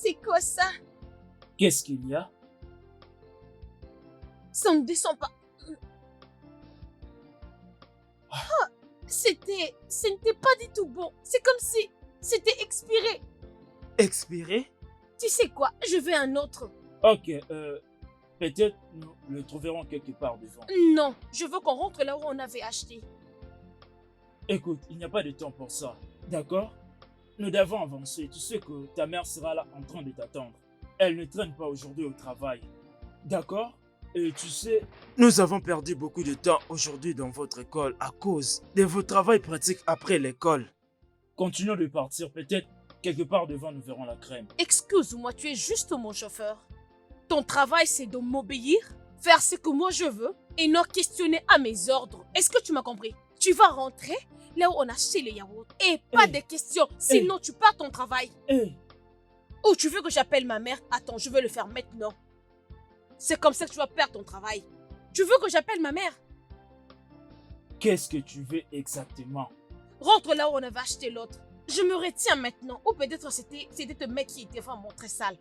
c'est quoi ça? Qu'est-ce qu'il y a? Ça ne descend pas. Ce n'était pas du tout bon. C'est comme si c'était expiré. Expiré? Tu sais quoi? Je veux un autre. Ok, peut-être nous le trouverons quelque part devant. Non, je veux qu'on rentre là où on avait acheté. Écoute, il n'y a pas de temps pour ça, d'accord? Nous devons avancer. Tu sais que ta mère sera là en train de t'attendre. Elle ne traîne pas aujourd'hui au travail, d'accord? Et tu sais, nous avons perdu beaucoup de temps aujourd'hui dans votre école à cause de vos travails pratiques après l'école. Continuons de partir, peut-être quelque part devant nous verrons la crème. Excuse-moi, tu es juste mon chauffeur. Ton travail, c'est de m'obéir, faire ce que moi je veux et non questionner à mes ordres. Est-ce que tu m'as compris? Tu vas rentrer là où on a acheté les yaourts et pas Hey. de questions, sinon tu pars ton travail. Hé, Ou tu veux que j'appelle ma mère? Attends, je vais le faire maintenant. C'est comme ça que tu vas perdre ton travail. Tu veux que j'appelle ma mère? qu'est-ce que tu veux exactement? Rentre là où on avait acheté l'autre. Je me retiens maintenant. Ou peut-être c'était un mec qui était vraiment très sale.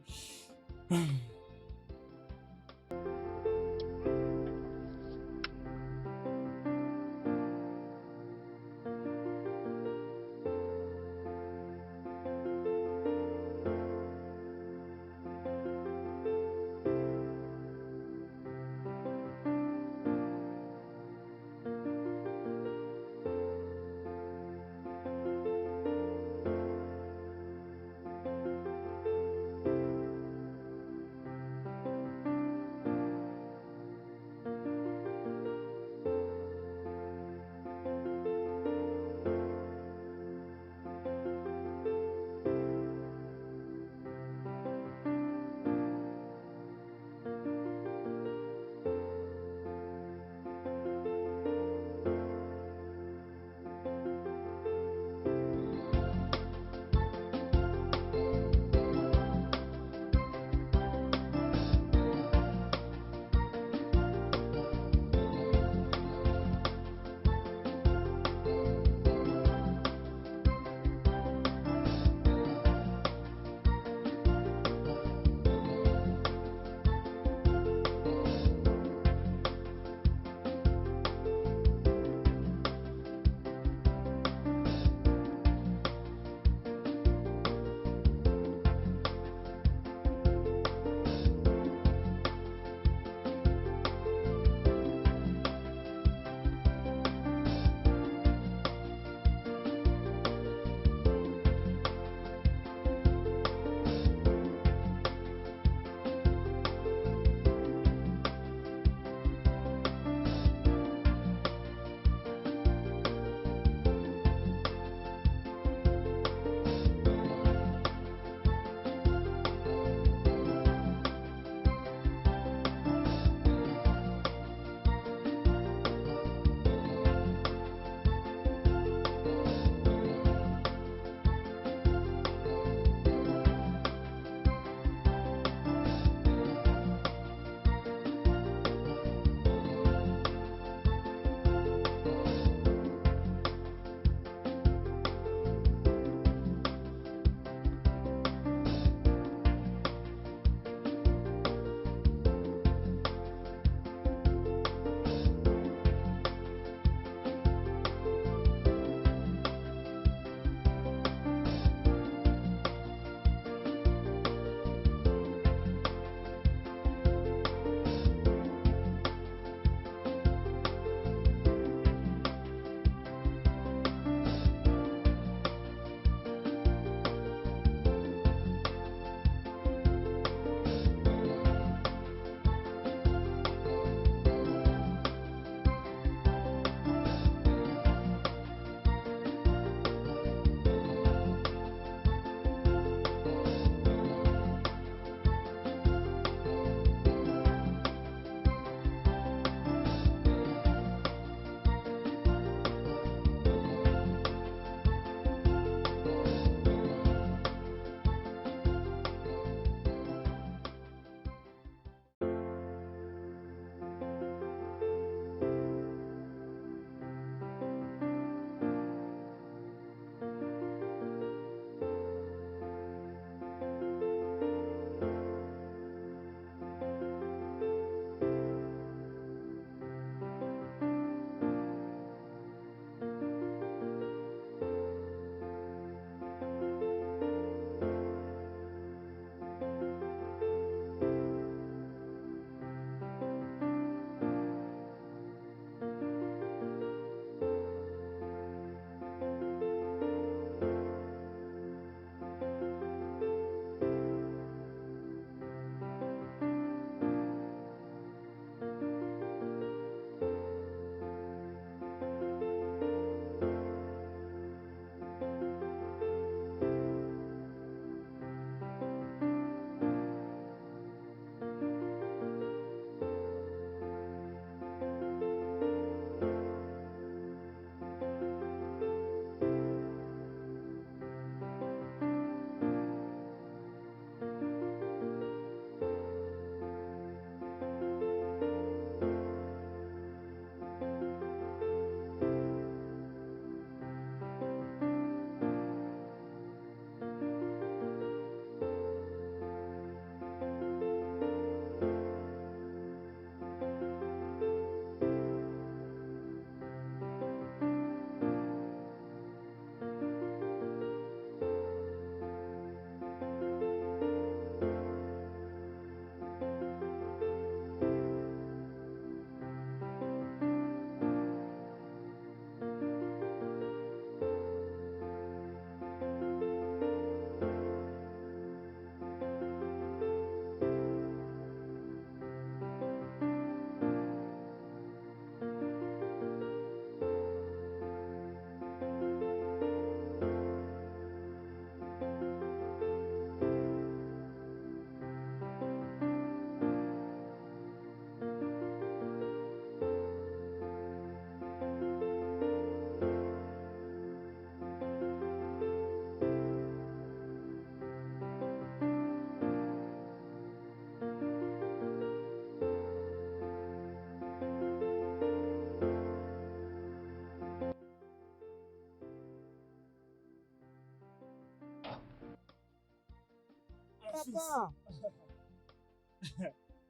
papa.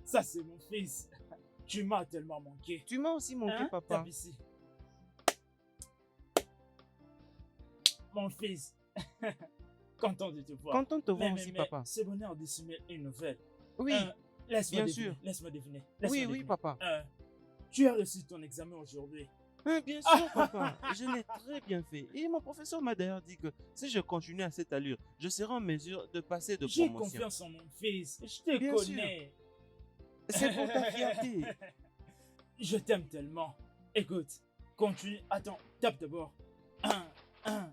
Ça, c'est mon fils. Tu m'as tellement manqué. Tu m'as aussi manqué, Hein? papa. Tape ici. Mon fils. Content de te voir. Content de te voir aussi, Mais papa. c'est bonheur de soumettre une nouvelle. Oui, Laisse-moi bien deviner. sûr. Laisse-moi deviner. oui, Laisse-moi oui, deviner. papa. Tu as reçu ton examen aujourd'hui. Hein, bien sûr, papa. Je l'ai très bien fait. Et mon professeur m'a d'ailleurs dit que si je continue à cette allure, je serai en mesure de passer de J'ai promotion. confiance en mon fils. Je te Bien connais. C'est pour ta fierté. Je t'aime tellement. Écoute, continue. Attends, tape d'abord. Un.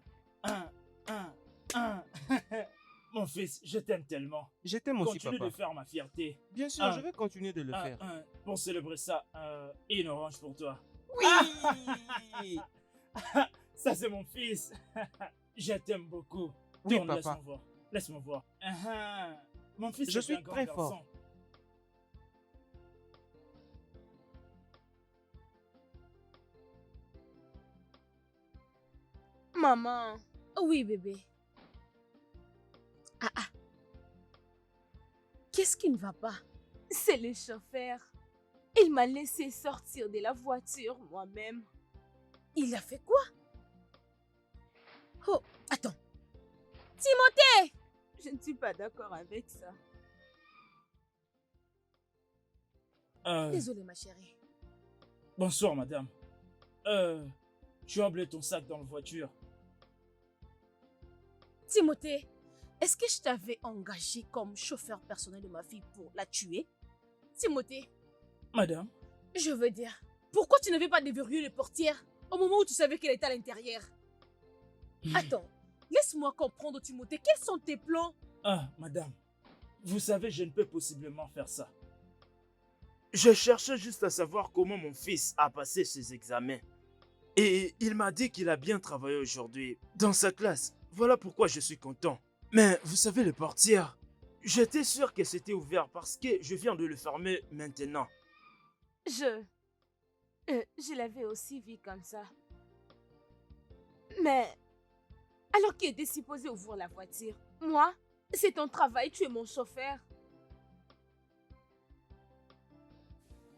Mon fils, je t'aime tellement. Je t'aime aussi, Continue papa. de faire ma fierté. Bien sûr, Un. je vais continuer de le faire. Pour célébrer ça, une orange pour toi. Oui! Ça, c'est mon fils. Je t'aime beaucoup. Oui, Tourne, papa. laisse-moi voir. Laisse-moi voir. Mon fils, Je c'est suis un grand très garçon. fort. Maman. Oui, bébé. Ah. Qu'est-ce qui ne va pas? C'est le chauffeur. Il m'a laissé sortir de la voiture moi-même. Il a fait quoi? Oh, attends. Je ne suis pas d'accord avec ça. Désolée, ma chérie. Bonsoir, madame. Tu as oublié ton sac dans la voiture. Timothée, est-ce que je t'avais engagé comme chauffeur personnel de ma fille pour la tuer? Timothée, Madame, je veux dire, pourquoi tu n'avais pas déverrouillé les portières au moment où tu savais qu'elle était à l'intérieur? Attends, laisse-moi comprendre, Timothée, quels sont tes plans? madame, vous savez, je ne peux possiblement faire ça. Je cherchais juste à savoir comment mon fils a passé ses examens. Et il m'a dit qu'il a bien travaillé aujourd'hui dans sa classe. Voilà pourquoi je suis content. Mais vous savez, les portières, j'étais sûr que c'était ouvert parce que je viens de le fermer maintenant. Je l'avais aussi vu comme ça. Mais alors qui était supposé ouvrir la voiture? Moi, c'est ton travail, tu es mon chauffeur.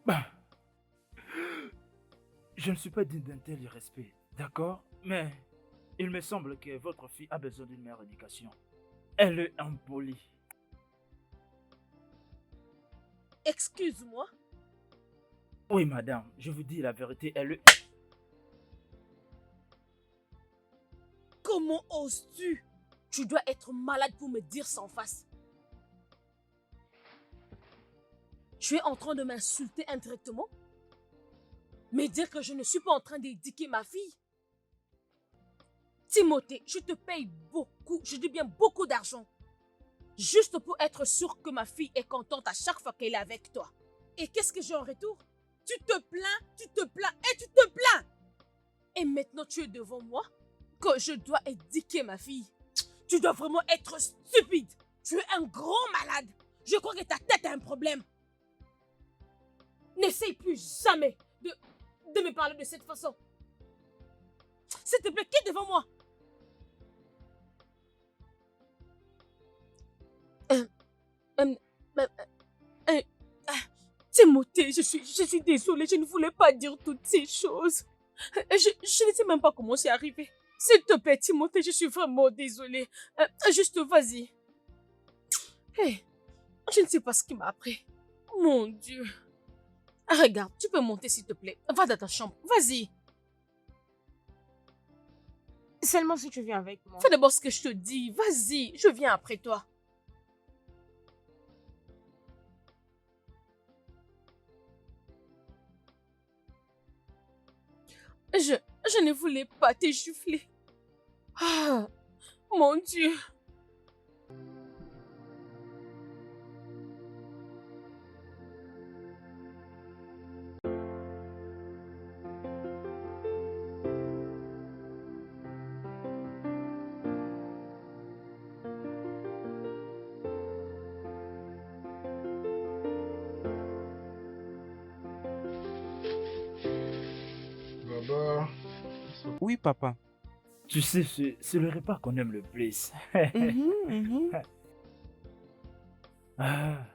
Bah, je ne suis pas digne d'un tel irrespect, d'accord? Mais il me semble que votre fille a besoin d'une meilleure éducation. Elle est impolie. Excuse-moi. Oui, madame, je vous dis la vérité, elle est... Comment oses-tu? Tu dois être malade pour me dire sans face. Tu es en train de m'insulter indirectement? Me dire que je ne suis pas en train d'éduquer ma fille? Timothée, je te paye beaucoup, je dis bien beaucoup d'argent. Juste pour être sûr que ma fille est contente à chaque fois qu'elle est avec toi. Et qu'est-ce que j'ai en retour? Tu te plains et tu te plains. Et maintenant tu es devant moi que je dois éduquer ma fille. Tu dois vraiment être stupide. Tu es un grand malade. Je crois que ta tête a un problème. N'essaye plus jamais de me parler de cette façon. S'il te plaît, quitte devant moi. Timothée, je suis désolée, je ne voulais pas dire toutes ces choses. Je ne sais même pas comment c'est arrivé. S'il te plaît, Timothée, je suis vraiment désolée. Juste, vas-y. Hey, je ne sais pas ce qui m'a appris. Mon Dieu. Regarde, tu peux monter, s'il te plaît. Va dans ta chambre, vas-y. Seulement si tu viens avec moi. Fais d'abord ce que je te dis. Vas-y, je viens après toi. Je ne voulais pas t'échouffler. Ah, mon Dieu. Baba, Oui, papa. Tu sais, c'est le repas qu'on aime le plus. Mhm, mhm. Ah,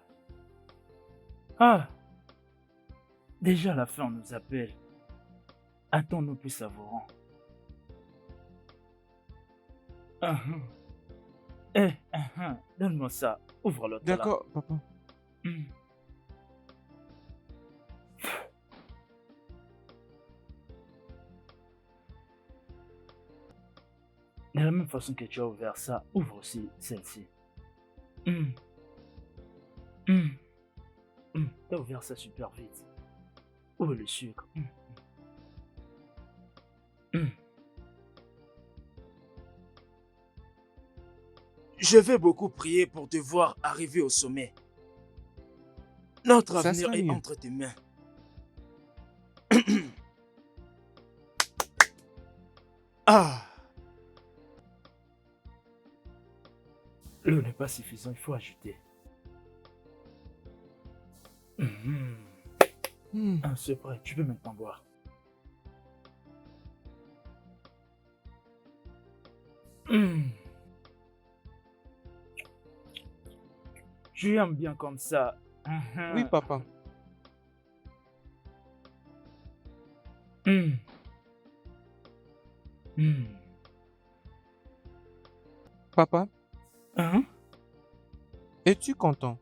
ah, déjà la fin nous appelle. Attends-nous plus savourant. Uhum. Donne-moi ça. Ouvre l'autre là. D'accord, papa. Hum. De la même façon que tu as ouvert ça, ouvre aussi celle-ci. Hum. Hum. T'as ouvert ça super vite. Ouvre le sucre. Hum. Je vais beaucoup prier pour te voir arriver au sommet. Notre Ça avenir sera est mieux. entre tes mains. Ah, L'eau n'est pas suffisant, il faut ajouter. Mhm. Ah, c'est prêt, tu peux maintenant boire. Hum. Tu aimes bien comme ça. Oui, papa. Hum. Hum. Papa, Hein? es-tu content?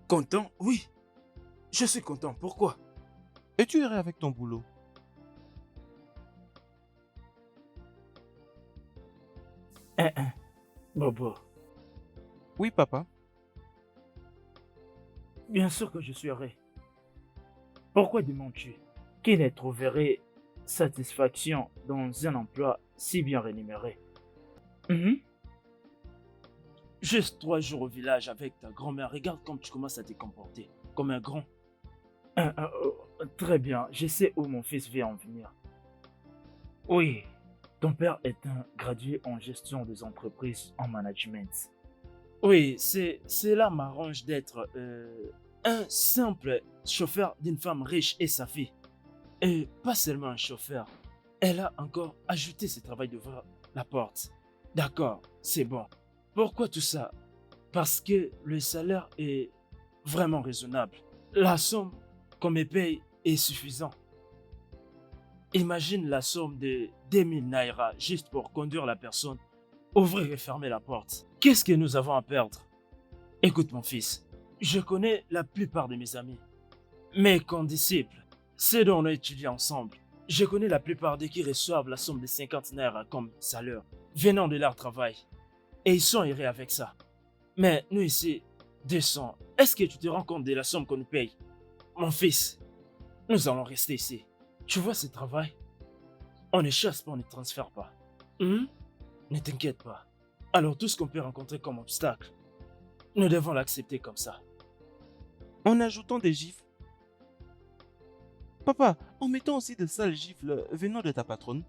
content? Oui, je suis content. Pourquoi? Es-tu heureux avec ton boulot? Bobo, Oui, papa. bien sûr que je suis heureux. Pourquoi demandes-tu? Qui ne trouverait satisfaction dans un emploi si bien rémunéré? Mhm. Juste 3 jours au village avec ta grand-mère. Regarde comme tu commences à te comporter. Comme un grand. Très bien, je sais où mon fils veut en venir. Oui, ton père est un gradué en gestion des entreprises en management. Oui, cela m'arrange d'être un simple chauffeur d'une femme riche et sa fille. Et pas seulement un chauffeur. Elle a encore ajouté ce travail d'ouvrir la porte. D'accord, c'est bon. Pourquoi tout ça? Parce que le salaire est vraiment raisonnable. La somme qu'on me paye est suffisante. Imagine la somme de 2000 naira juste pour conduire la personne, ouvrir et fermer la porte. Qu'est-ce que nous avons à perdre? Écoute mon fils, je connais la plupart de mes amis, mes condisciples, ceux dont on a étudié ensemble. Je connais la plupart de qui reçoivent la somme de 50 naira comme salaire, venant de leur travail. Et ils sont heureux avec ça. Mais nous ici, 200, est-ce que tu te rends compte de la somme qu'on nous paye? Mon fils, nous allons rester ici. Tu vois ce travail? On ne chasse pas, on ne transfère pas. Ne t'inquiète pas. Alors tout ce qu'on peut rencontrer comme obstacle, nous devons l'accepter comme ça. En ajoutant des gifles. Papa, en mettant aussi de sales gifles venant de ta patronne.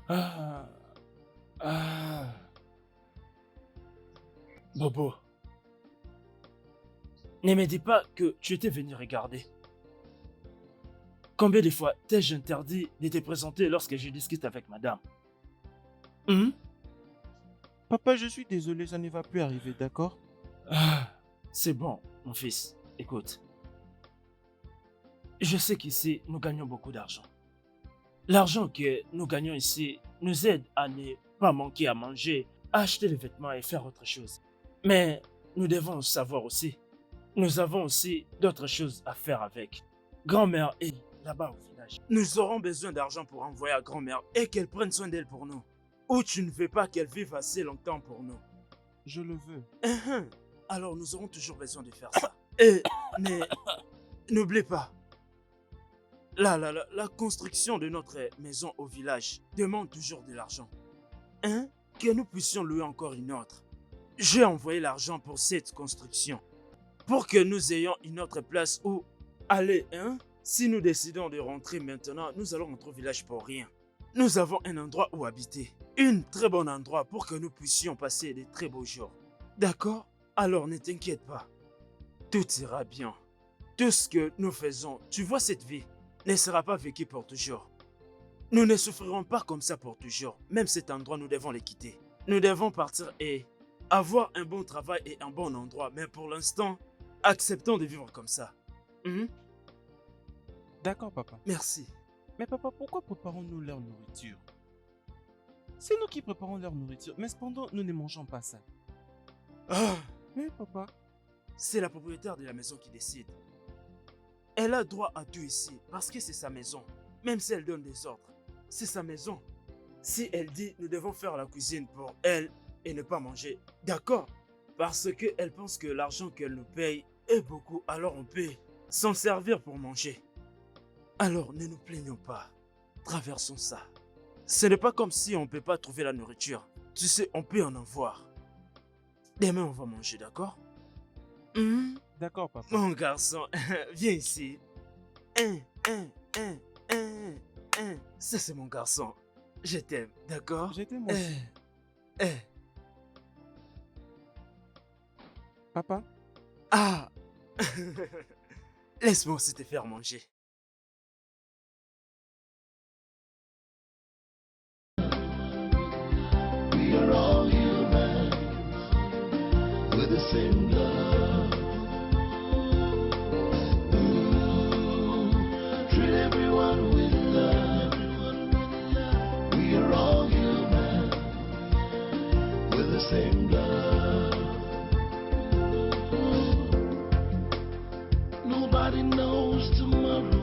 Ah. Bobo, ne me dis pas que tu étais venu regarder. Combien de fois t'ai-je interdit de te présenter lorsque je discute avec madame? Papa, je suis désolé, ça ne va plus arriver, d'accord? C'est bon, mon fils. Écoute. Je sais qu'ici, nous gagnons beaucoup d'argent. L'argent que nous gagnons ici nous aide à ne pas manquer à manger, à acheter des vêtements et faire autre chose. Mais nous devons savoir aussi, nous avons aussi d'autres choses à faire avec. Grand-mère est là-bas au village. Nous aurons besoin d'argent pour envoyer à grand-mère et qu'elle prenne soin d'elle pour nous. Ou tu ne veux pas qu'elle vive assez longtemps pour nous. Je le veux. Alors nous aurons toujours besoin de faire ça. Et n'oublie pas, la construction de notre maison au village demande toujours de l'argent. Que nous puissions louer encore une autre. J'ai envoyé l'argent pour cette construction. Pour que nous ayons une autre place où aller, Si nous décidons de rentrer maintenant, nous allons rentrer au village pour rien. Nous avons un endroit où habiter. Un très bon endroit pour que nous puissions passer de très beaux jours. D'accord? Alors ne t'inquiète pas. Tout ira bien. Tout ce que nous faisons, tu vois cette vie, ne sera pas vécue pour toujours. Nous ne souffrirons pas comme ça pour toujours. Même cet endroit, nous devons le quitter. Nous devons partir et avoir un bon travail et un bon endroit. Mais pour l'instant, acceptons de vivre comme ça. Mhm. D'accord, papa. Merci. Mais papa, pourquoi préparons-nous leur nourriture? C'est nous qui préparons leur nourriture, mais cependant, nous ne mangeons pas ça. Ah, Mais papa, c'est la propriétaire de la maison qui décide. Elle a droit à tout ici parce que c'est sa maison. Même si elle donne des ordres, c'est sa maison. Si elle dit nous devons faire la cuisine pour elle et ne pas manger, d'accord. Parce qu'elle pense que l'argent qu'elle nous paye est beaucoup, alors on peut s'en servir pour manger. Alors ne nous plaignons pas. Traversons ça. Ce n'est pas comme si on ne peut pas trouver la nourriture. Tu sais, on peut en avoir. Demain, on va manger, d'accord? d'accord, papa. Mon garçon, viens ici. Un. Ça, c'est mon garçon. Je t'aime, d'accord? J'étais moi aussi. Papa, Ah! Laisse-moi aussi te faire manger. We are all human with the same love. Treat everyone with love. We are all human with the same love. Nobody knows tomorrow.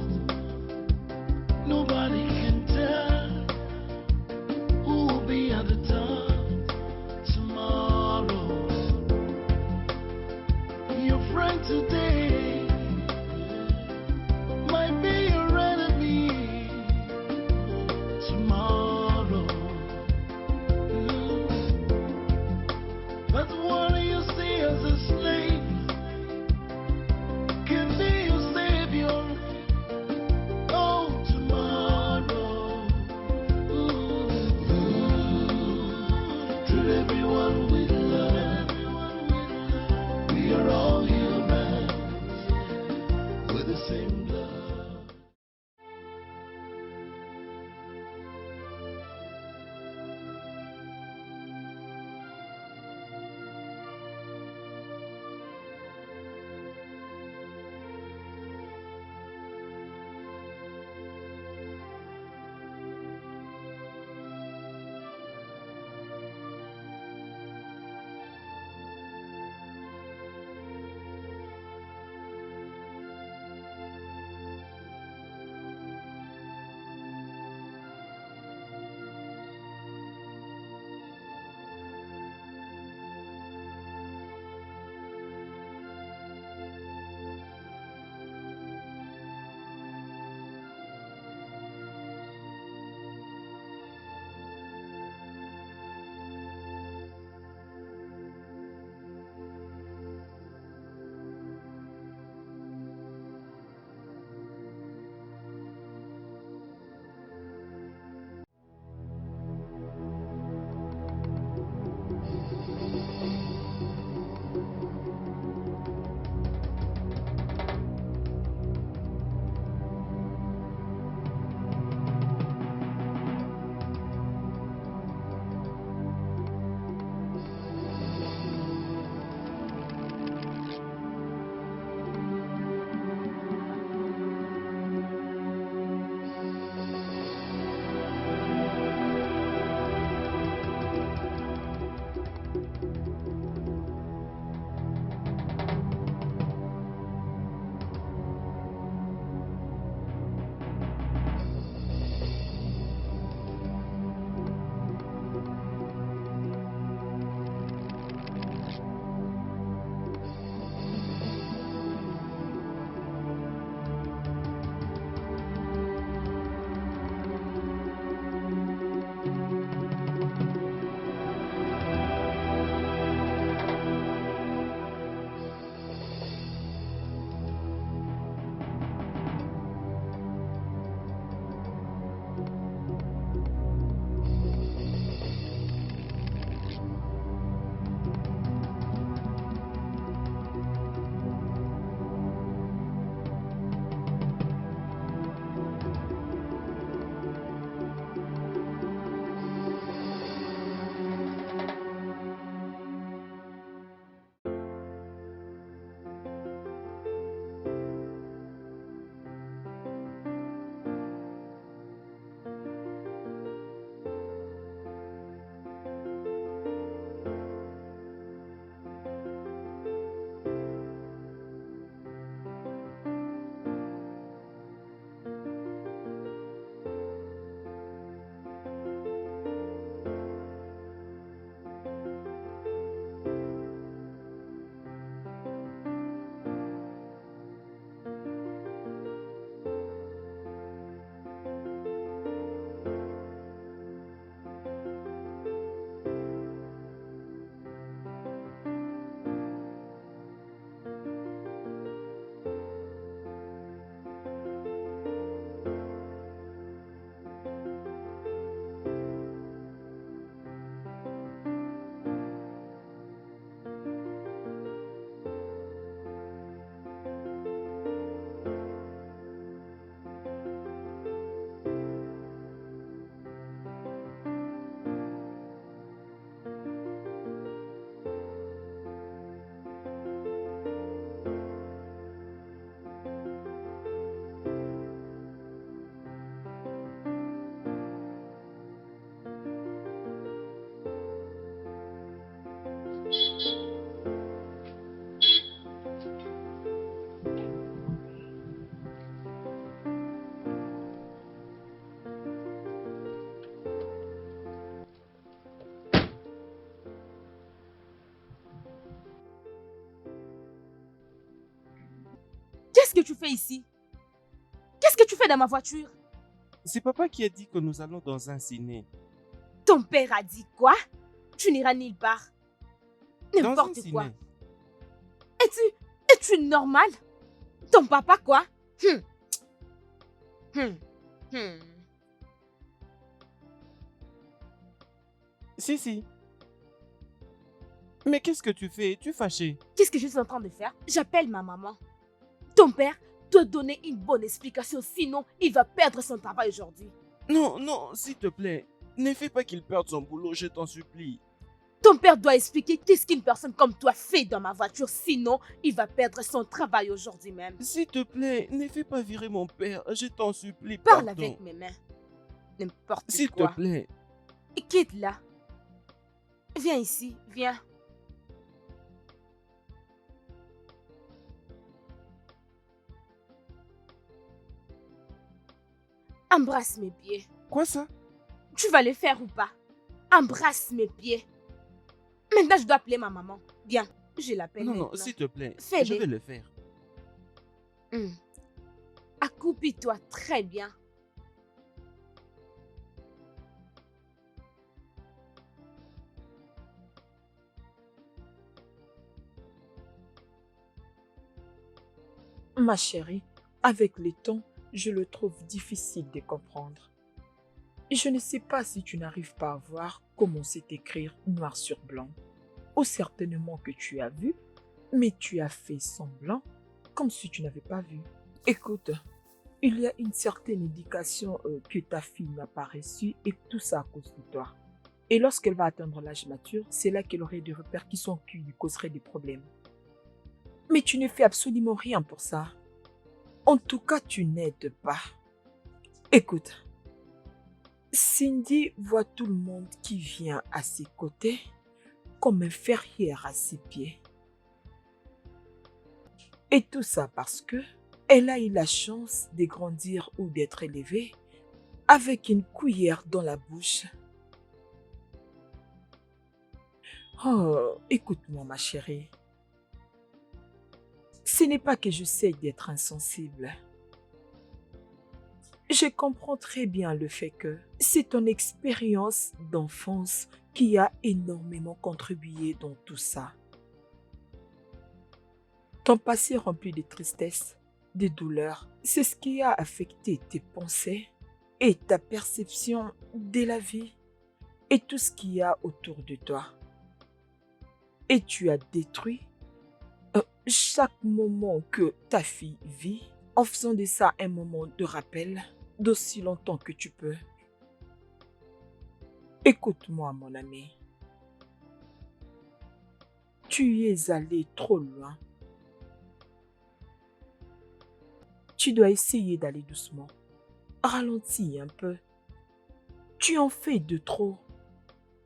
que tu fais ici? Qu'est-ce que tu fais dans ma voiture? C'est papa qui a dit que nous allons dans un ciné. Ton père a dit quoi? Tu n'iras nulle part. Dans un N'importe quoi. ciné. Es-tu normal? Ton papa quoi? Hum. Si. Mais qu'est-ce que tu fais? Es-tu fâché? Qu'est-ce que je suis en train de faire? J'appelle ma maman. Ton père doit donner une bonne explication, sinon il va perdre son travail aujourd'hui. Non, s'il te plaît. Ne fais pas qu'il perde son boulot, je t'en supplie. Ton père doit expliquer qu'est-ce qu'une personne comme toi fait dans ma voiture, sinon il va perdre son travail aujourd'hui même. S'il te plaît, ne fais pas virer mon père, je t'en supplie. Parle pardon. avec mes mains. N'importe S'il quoi. te plaît. Quitte là. Viens ici, viens. Embrasse mes pieds. Quoi ça? Tu vas le faire ou pas? Embrasse mes pieds. Maintenant, je dois appeler ma maman. Viens, je l'appelle Non, maintenant. s'il te plaît. Fais-le. Je vais le faire. Accroupis-toi très bien. Ma chérie, avec le temps, je le trouve difficile de comprendre. Je ne sais pas si tu n'arrives pas à voir comment c'est écrire noir sur blanc. Ou certainement que tu as vu, mais tu as fait semblant, comme si tu n'avais pas vu. Écoute, il y a une certaine éducation que ta fille n'a pas reçue et tout ça à cause de toi. Et lorsqu'elle va atteindre l'âge mature, c'est là qu'elle aurait des répercussions qui lui causeraient des problèmes. Mais tu ne fais absolument rien pour ça. En tout cas, tu n'aides pas. Écoute, Cindy voit tout le monde qui vient à ses côtés comme un ferrière à ses pieds. Et tout ça parce que elle a eu la chance de grandir ou d'être élevée avec une cuillère dans la bouche. Oh, écoute-moi ma chérie. Ce n'est pas que j'essaie d'être insensible. Je comprends très bien le fait que c'est ton expérience d'enfance qui a énormément contribué dans tout ça. Ton passé rempli de tristesse, de douleur, c'est ce qui a affecté tes pensées et ta perception de la vie et tout ce qu'il y a autour de toi. Et tu as détruit chaque moment que ta fille vit en faisant de ça un moment de rappel d'aussi longtemps que tu peux. Écoute-moi, mon ami. Tu es allé trop loin. Tu dois essayer d'aller doucement. Ralentis un peu. Tu en fais de trop.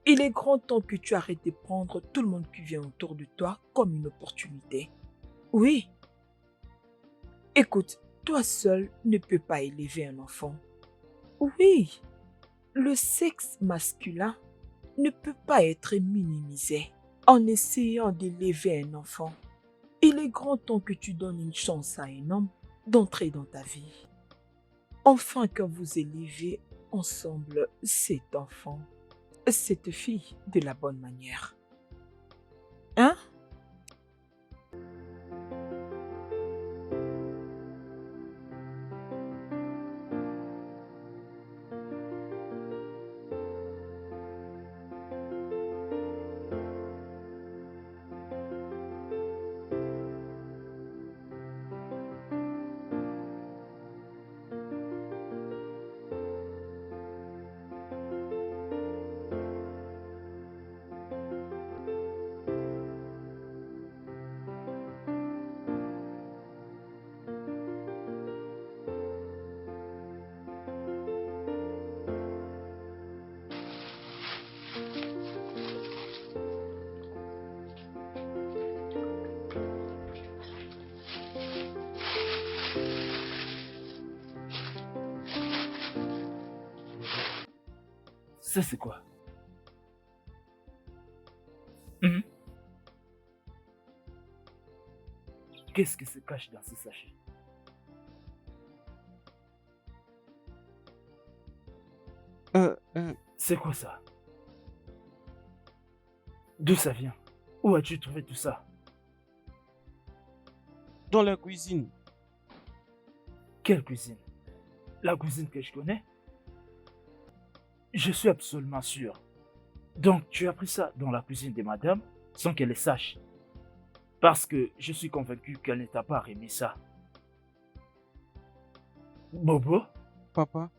Il est grand temps que tu arrêtes de prendre tout le monde qui vient autour de toi comme une opportunité. Oui. Écoute, toi seul ne peux pas élever un enfant. Oui. Le sexe masculin ne peut pas être minimisé en essayant d'élever un enfant. Il est grand temps que tu donnes une chance à un homme d'entrer dans ta vie. Enfin que vous élevez ensemble cet enfant, cette fille de la bonne manière. Hein? Ça, c'est quoi? Qu'est-ce qui se cache dans ce sachet? Euh, euh, C'est quoi ça? D'où ça vient? Où as-tu trouvé tout ça? dans la cuisine. Quelle cuisine? La cuisine que je connais? Je suis absolument sûr. Donc, tu as pris ça dans la cuisine de madame sans qu'elle le sache. Parce que je suis convaincu qu'elle ne t'a pas remis ça. Bobo? Papa,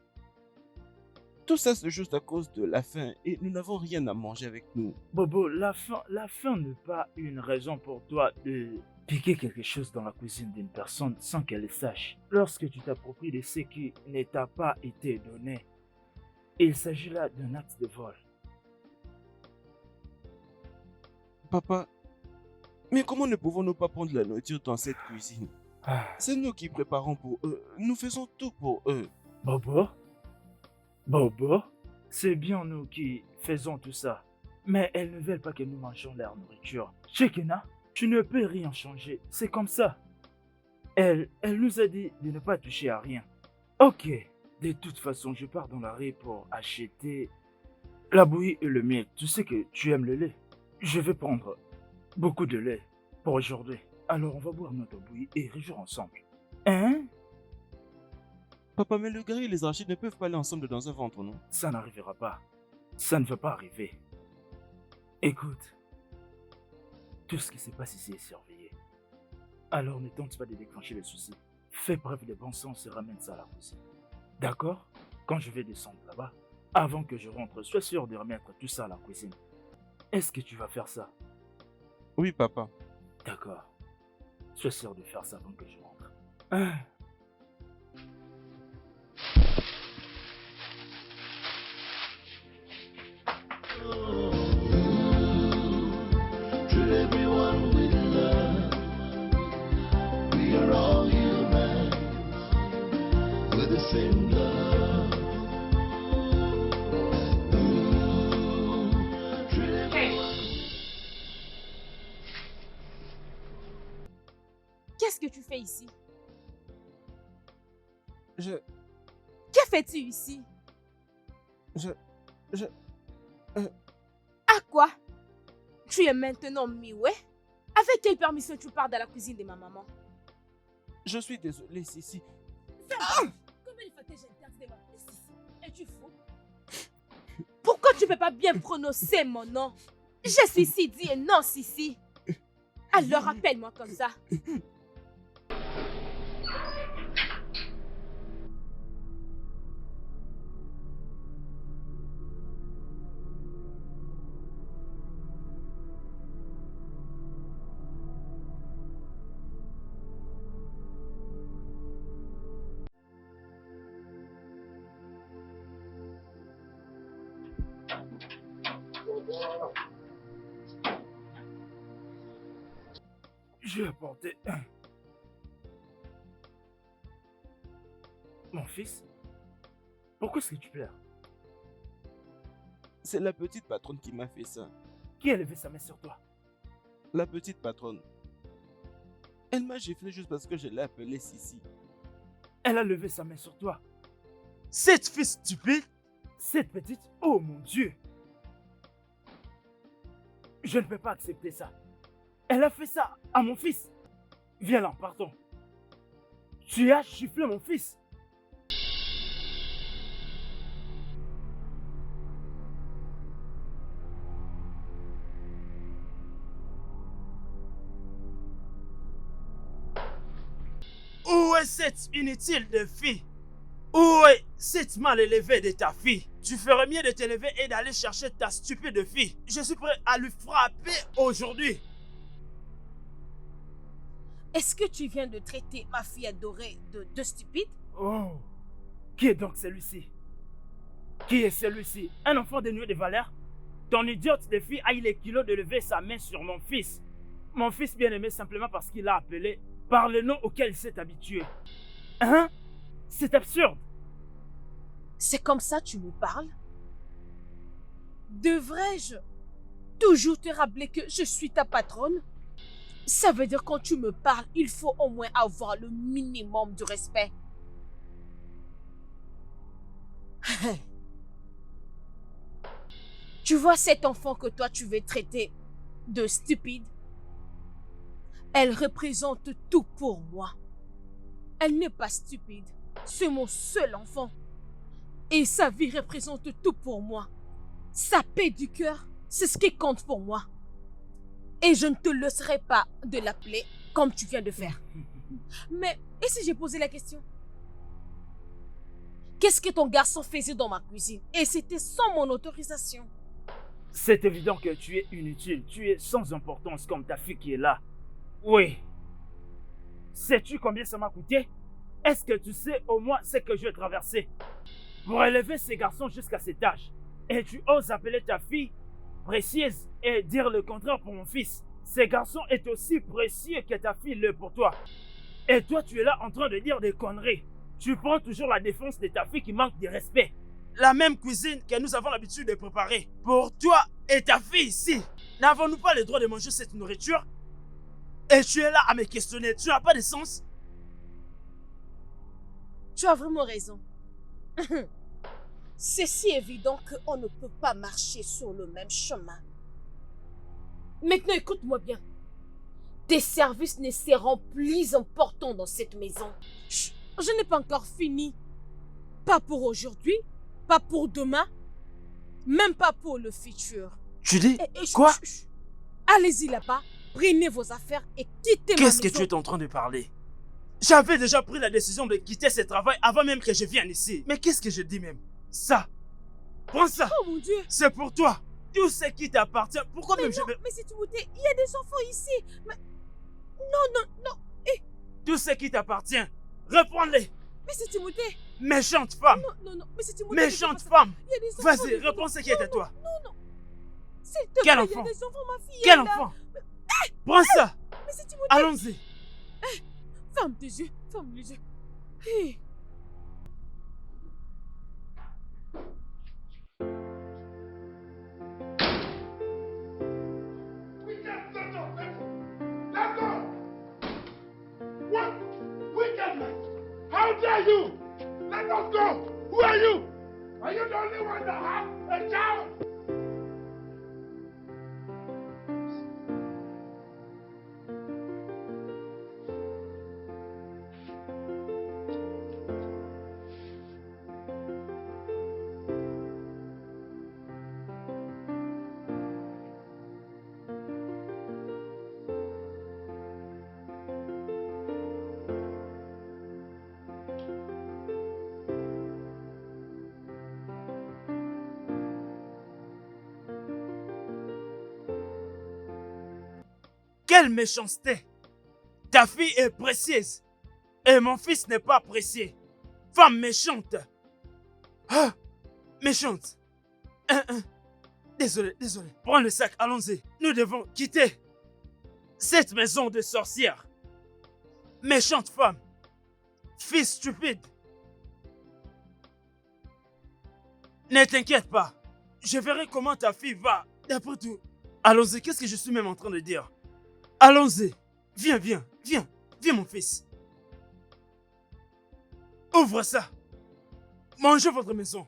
tout ça c'est juste à cause de la faim et nous n'avons rien à manger avec nous. Bobo, la faim n'est pas une raison pour toi de piquer quelque chose dans la cuisine d'une personne sans qu'elle le sache. Lorsque tu t'appropries de ce qui ne t'a pas été donné, il s'agit là d'un acte de vol. Papa, mais comment ne pouvons-nous pas prendre la nourriture dans cette cuisine? Ah, C'est nous qui préparons pour eux. Nous faisons tout pour eux. Bobo? Bobo? C'est bien nous qui faisons tout ça. Mais elles ne veulent pas que nous mangions leur nourriture. Shekina, tu ne peux rien changer. C'est comme ça. Elle nous a dit de ne pas toucher à rien. Ok. De toute façon, je pars dans la rue pour acheter la bouillie et le miel. Tu sais que tu aimes le lait. Je vais prendre beaucoup de lait pour aujourd'hui. Alors on va boire notre bouillie et réjouir ensemble. Hein? Papa, mais le gars et les arachides ne peuvent pas aller ensemble dans un ventre, non? Ça n'arrivera pas. Ça ne va pas arriver. Écoute, tout ce qui se passe ici est surveillé. Alors ne tente pas de déclencher le souci. Fais preuve de bon sens et ramène ça à la cuisine. D'accord? Quand je vais descendre là-bas, avant que je rentre, sois sûr de remettre tout ça à la cuisine. Est-ce que tu vas faire ça? Oui, papa. D'accord. Sois sûr de faire ça avant que je rentre. Ah. Treat everyone with love. We are all human with the same love. Treat everyone. Qu'est-ce que tu fais ici? Je... Que fais-tu ici? À quoi? Tu es maintenant Miwé? Avec quelle permission tu pars dans la cuisine de ma maman? Je suis désolé, Sissi. Combien de fois t'ai-je interdit de m'appeler Sissi? Es-tu fou? Pourquoi tu ne peux pas bien prononcer mon nom? Je suis Sidi et non Sissi. Alors appelle-moi comme ça. Je vais apporter mon fils. Pourquoi est-ce que tu pleures? C'est la petite patronne qui m'a fait ça. Qui a levé sa main sur toi? La petite patronne. Elle m'a giflé juste parce que je l'ai appelée Sissi. Elle a levé sa main sur toi. Cette fille stupide! Cette petite, oh mon Dieu! Je ne peux pas accepter ça. Elle a fait ça à mon fils. Viens là, partons. Tu as giflé mon fils. Où est cette inutile de fille? Où est cette mal élevée de ta fille? Tu ferais mieux de te lever et d'aller chercher ta stupide fille. Je suis prêt à lui frapper aujourd'hui. Est-ce que tu viens de traiter ma fille adorée de stupide? Oh, qui est donc celui-ci? Qui est celui-ci? Un enfant dénué de valeur? Ton idiote de fille a eu les kilos de lever sa main sur mon fils. Mon fils bien-aimé simplement parce qu'il l'a appelé par le nom auquel il s'est habitué. Hein? C'est absurde. C'est comme ça que tu me parles? Devrais-je toujours te rappeler que je suis ta patronne? Ça veut dire quand tu me parles, il faut au moins avoir le minimum de respect. Tu vois cet enfant que toi tu veux traiter de stupide? Elle représente tout pour moi. Elle n'est pas stupide. C'est mon seul enfant. Et sa vie représente tout pour moi. Sa paix du cœur, c'est ce qui compte pour moi. Et je ne te laisserai pas de l'appeler comme tu viens de faire. Mais, et si j'ai posé la question? Qu'est-ce que ton garçon faisait dans ma cuisine? Et c'était sans mon autorisation. C'est évident que tu es inutile, tu es sans importance comme ta fille qui est là. Oui. Sais-tu combien ça m'a coûté? Est-ce que tu sais au moins ce que je vais traverser pour élever ces garçons jusqu'à cet âge? Et tu oses appeler ta fille précieuse et dire le contraire pour mon fils. Ces garçons est aussi précieux que ta fille l'est pour toi. Et toi, tu es là en train de dire des conneries. Tu prends toujours la défense de ta fille qui manque de respect. La même cuisine que nous avons l'habitude de préparer. Pour toi et ta fille ici, n'avons-nous pas le droit de manger cette nourriture? Et tu es là à me questionner, tu n'as pas de sens? Tu as vraiment raison. C'est si évident qu'on ne peut pas marcher sur le même chemin. Maintenant, écoute-moi bien. Tes services ne seront plus importants dans cette maison. Chut, je n'ai pas encore fini. Pas pour aujourd'hui, pas pour demain, même pas pour le futur. Tu dis Chut, quoi? chut, chut. Allez-y là-bas, prenez vos affaires et quittez ma maison. Qu'est-ce que tu es en train de parler? J'avais déjà pris la décision de quitter ce travail avant même que je vienne ici. Mais qu'est-ce que je dis même? Ça, prends ça. Oh mon Dieu. C'est pour toi. Tout ce qui t'appartient. Pourquoi Mais même non, je vais... mais c'est Timothée, il y a des enfants ici. Mais... Non. Tout ce qui t'appartient, reprends-les. Mais c'est Timothée. Méchante femme. Non, mais c'est Timothée. Méchante femme. Il y a des enfants. Vas-y, des reprends ce qui est à toi. Non. S'il te Quel plaît, il y enfant? a des enfants, ma fille. Quel est là. enfant? Prends ça. Mais c'est Timothée. Allons-y. Ferme tes yeux. Ferme les yeux. Hey. Wicked son of devil! Let go! What? Wicked man! How dare you? Let us go! Who are you? Are you the only one that has a child? Quelle méchanceté! Ta fille est précieuse et mon fils n'est pas précieux. Femme méchante! Ah! Méchante! Désolé. Prends le sac, allons-y. Nous devons quitter cette maison de sorcières. Méchante femme! Fils stupide! Ne t'inquiète pas. Je verrai comment ta fille va. D'après tout. Allons-y, qu'est-ce que je suis même en train de dire? Allons-y. Viens, mon fils. Ouvre ça. Mangez votre maison.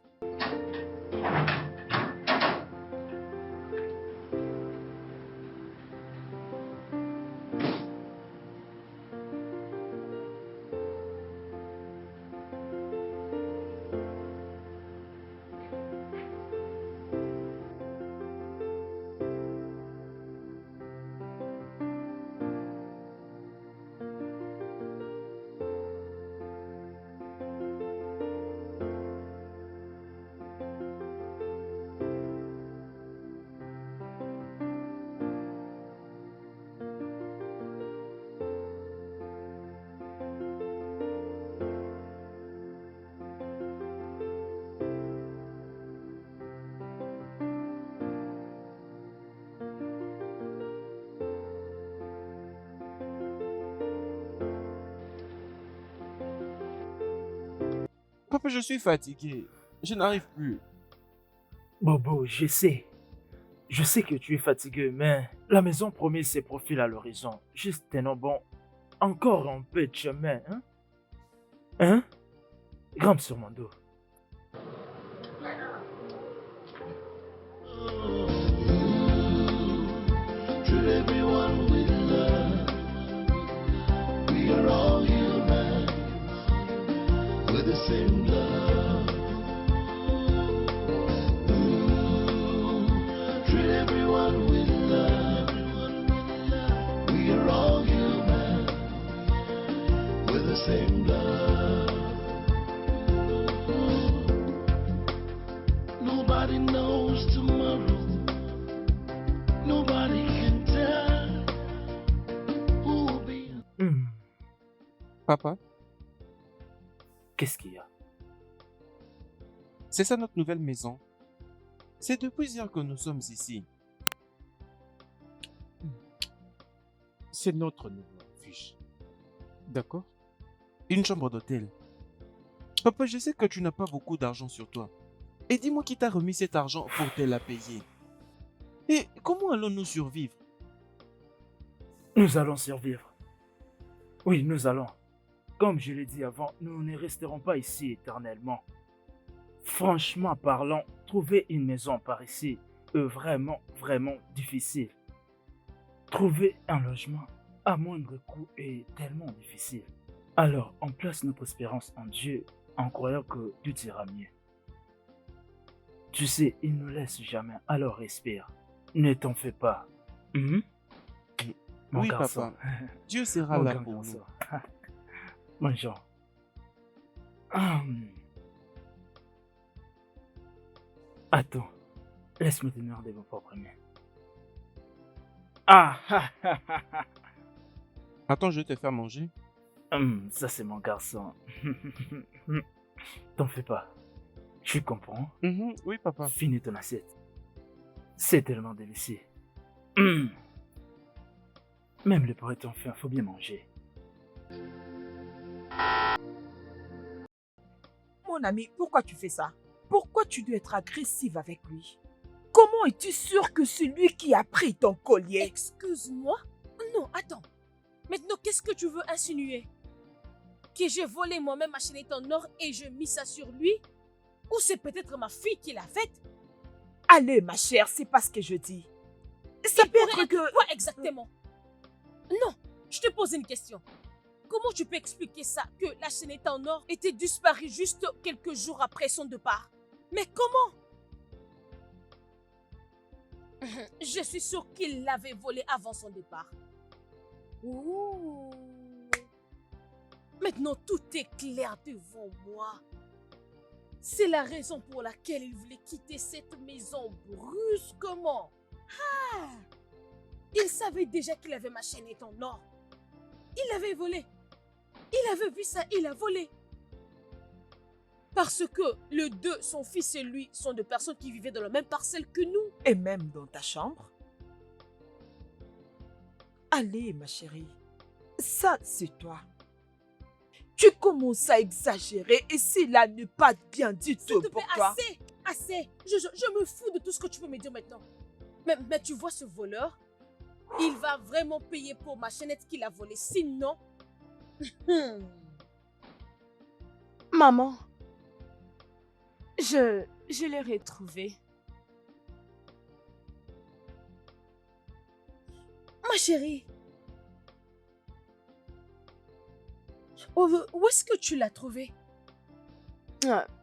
Papa, je suis fatigué. Je n'arrive plus. Bobo, je sais. Je sais que tu es fatigué, mais la maison promise se profile à l'horizon. Juste tenons bon. Encore un peu de chemin, hein? Hein? Grimpe sur mon dos. Oh. Nobody knows tomorrow. Nobody can tell who will be. Papa, Qu'est-ce qu'il y a? c'est ça notre nouvelle maison. C'est depuis hier que nous sommes ici. C'est notre nouveau fiche. D'accord? Une chambre d'hôtel. Papa, je sais que tu n'as pas beaucoup d'argent sur toi. Et dis-moi qui t'a remis cet argent pour te la payer. Et comment allons-nous survivre? Nous allons survivre. Oui, nous allons. Comme je l'ai dit avant, nous ne resterons pas ici éternellement. Franchement parlant, trouver une maison par ici est vraiment, vraiment difficile. Trouver un logement à moindre coût est tellement difficile. Alors, on place notre espérance en Dieu en croyant que tout ira mieux. Tu sais, il ne nous laisse jamais, alors respire. Ne t'en fais pas. Mon Oui, garçon. papa. Dieu sera Mon là grand pour garçon. nous. Bonjour. Attends, laisse-moi tenir de vos propres mains. Attends, je vais te faire manger. Ça c'est mon garçon. T'en fais pas. Tu comprends? Oui, papa. Finis ton assiette. C'est tellement délicieux. Même le poète en faim, faut bien manger. Mon ami, pourquoi tu fais ça? Pourquoi tu dois être agressive avec lui? Comment es-tu sûr que c'est lui qui a pris ton collier? Excuse-moi? Non, attends. Maintenant, qu'est-ce que tu veux insinuer? Que j'ai volé moi-même ma chaînette en or et je mis ça sur lui? Ou c'est peut-être ma fille qui l'a faite? Allez, ma chère, c'est pas ce que je dis. Ça Il peut pourrait être que... Quoi exactement? Non, je te pose une question. Comment tu peux expliquer ça, que la chaînette en or était disparue juste quelques jours après son départ? Mais comment? Je suis sûre qu'il l'avait volée avant son départ. Ouh. Maintenant, tout est clair devant moi. C'est la raison pour laquelle il voulait quitter cette maison brusquement. Ah! Il savait déjà qu'il avait ma chaînette en or. Il l'avait volée. Il avait vu ça, il a volé. Parce que les deux, son fils et lui, sont deux personnes qui vivaient dans la même parcelle que nous. Et même dans ta chambre? Allez, ma chérie. Ça, c'est toi. Tu commences à exagérer et cela n'est pas bien du S'il tout te pour plaît, toi. assez, assez. Je me fous de tout ce que tu peux me dire maintenant. Mais tu vois ce voleur, il va vraiment payer pour ma chaînette qu'il a volée. Sinon... Maman, je l'ai retrouvé. Ma chérie, où est-ce que tu l'as trouvé?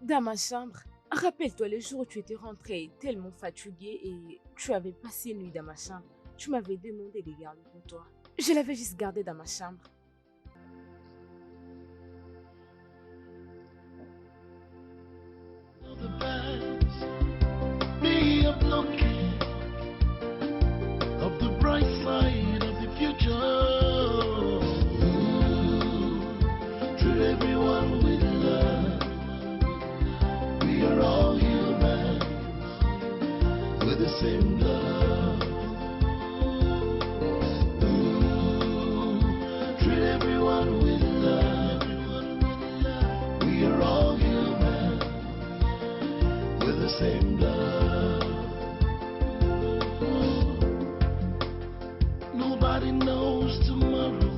Dans ma chambre. Rappelle-toi le jour où tu étais rentrée tellement fatiguée et tu avais passé une nuit dans ma chambre. Tu m'avais demandé de garder pour toi. Je l'avais juste gardé dans ma chambre. The past, be up looking of the bright side of the future. Treat everyone with love. We are all humans with the same love. Treat everyone with love. We are all humans with the same love. Nobody knows tomorrow.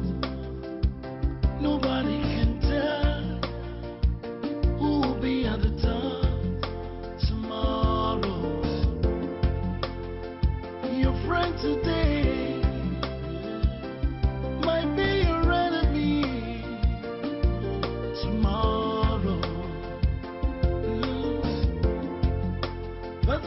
Nobody can tell who will be at the top tomorrow. Your friend today might be your enemy tomorrow. But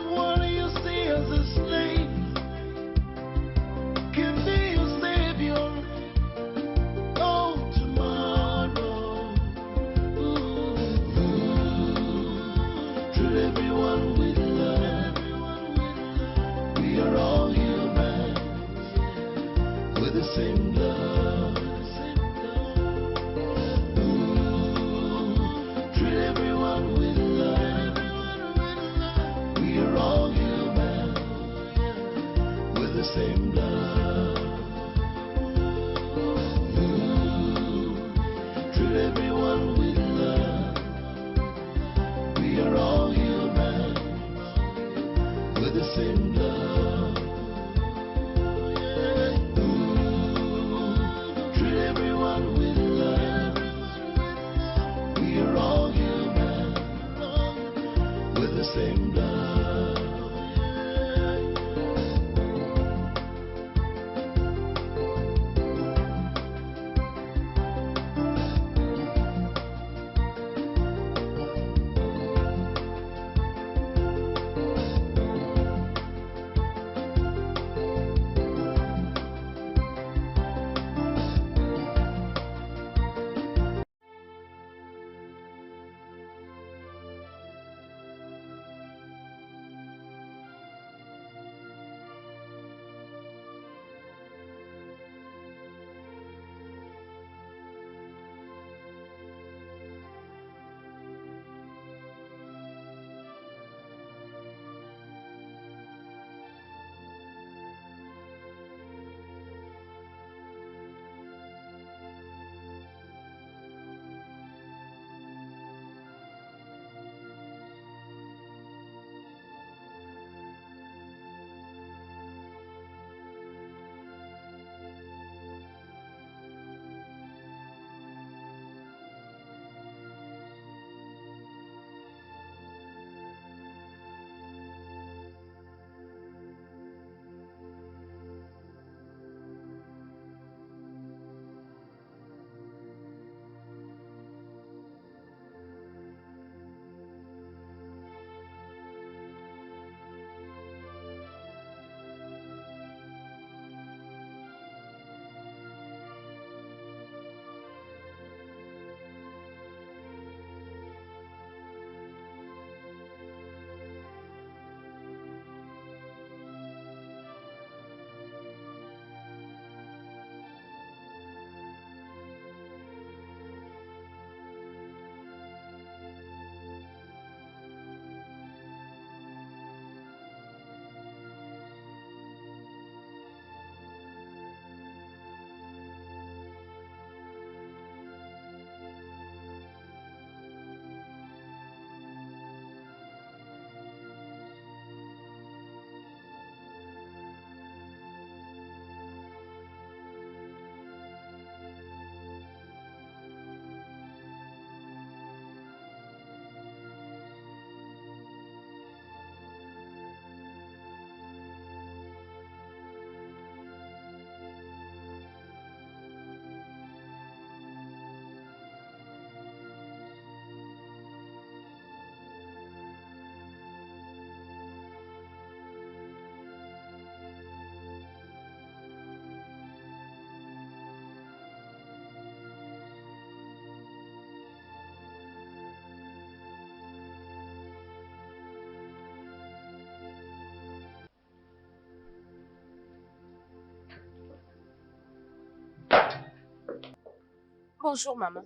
Bonjour, maman.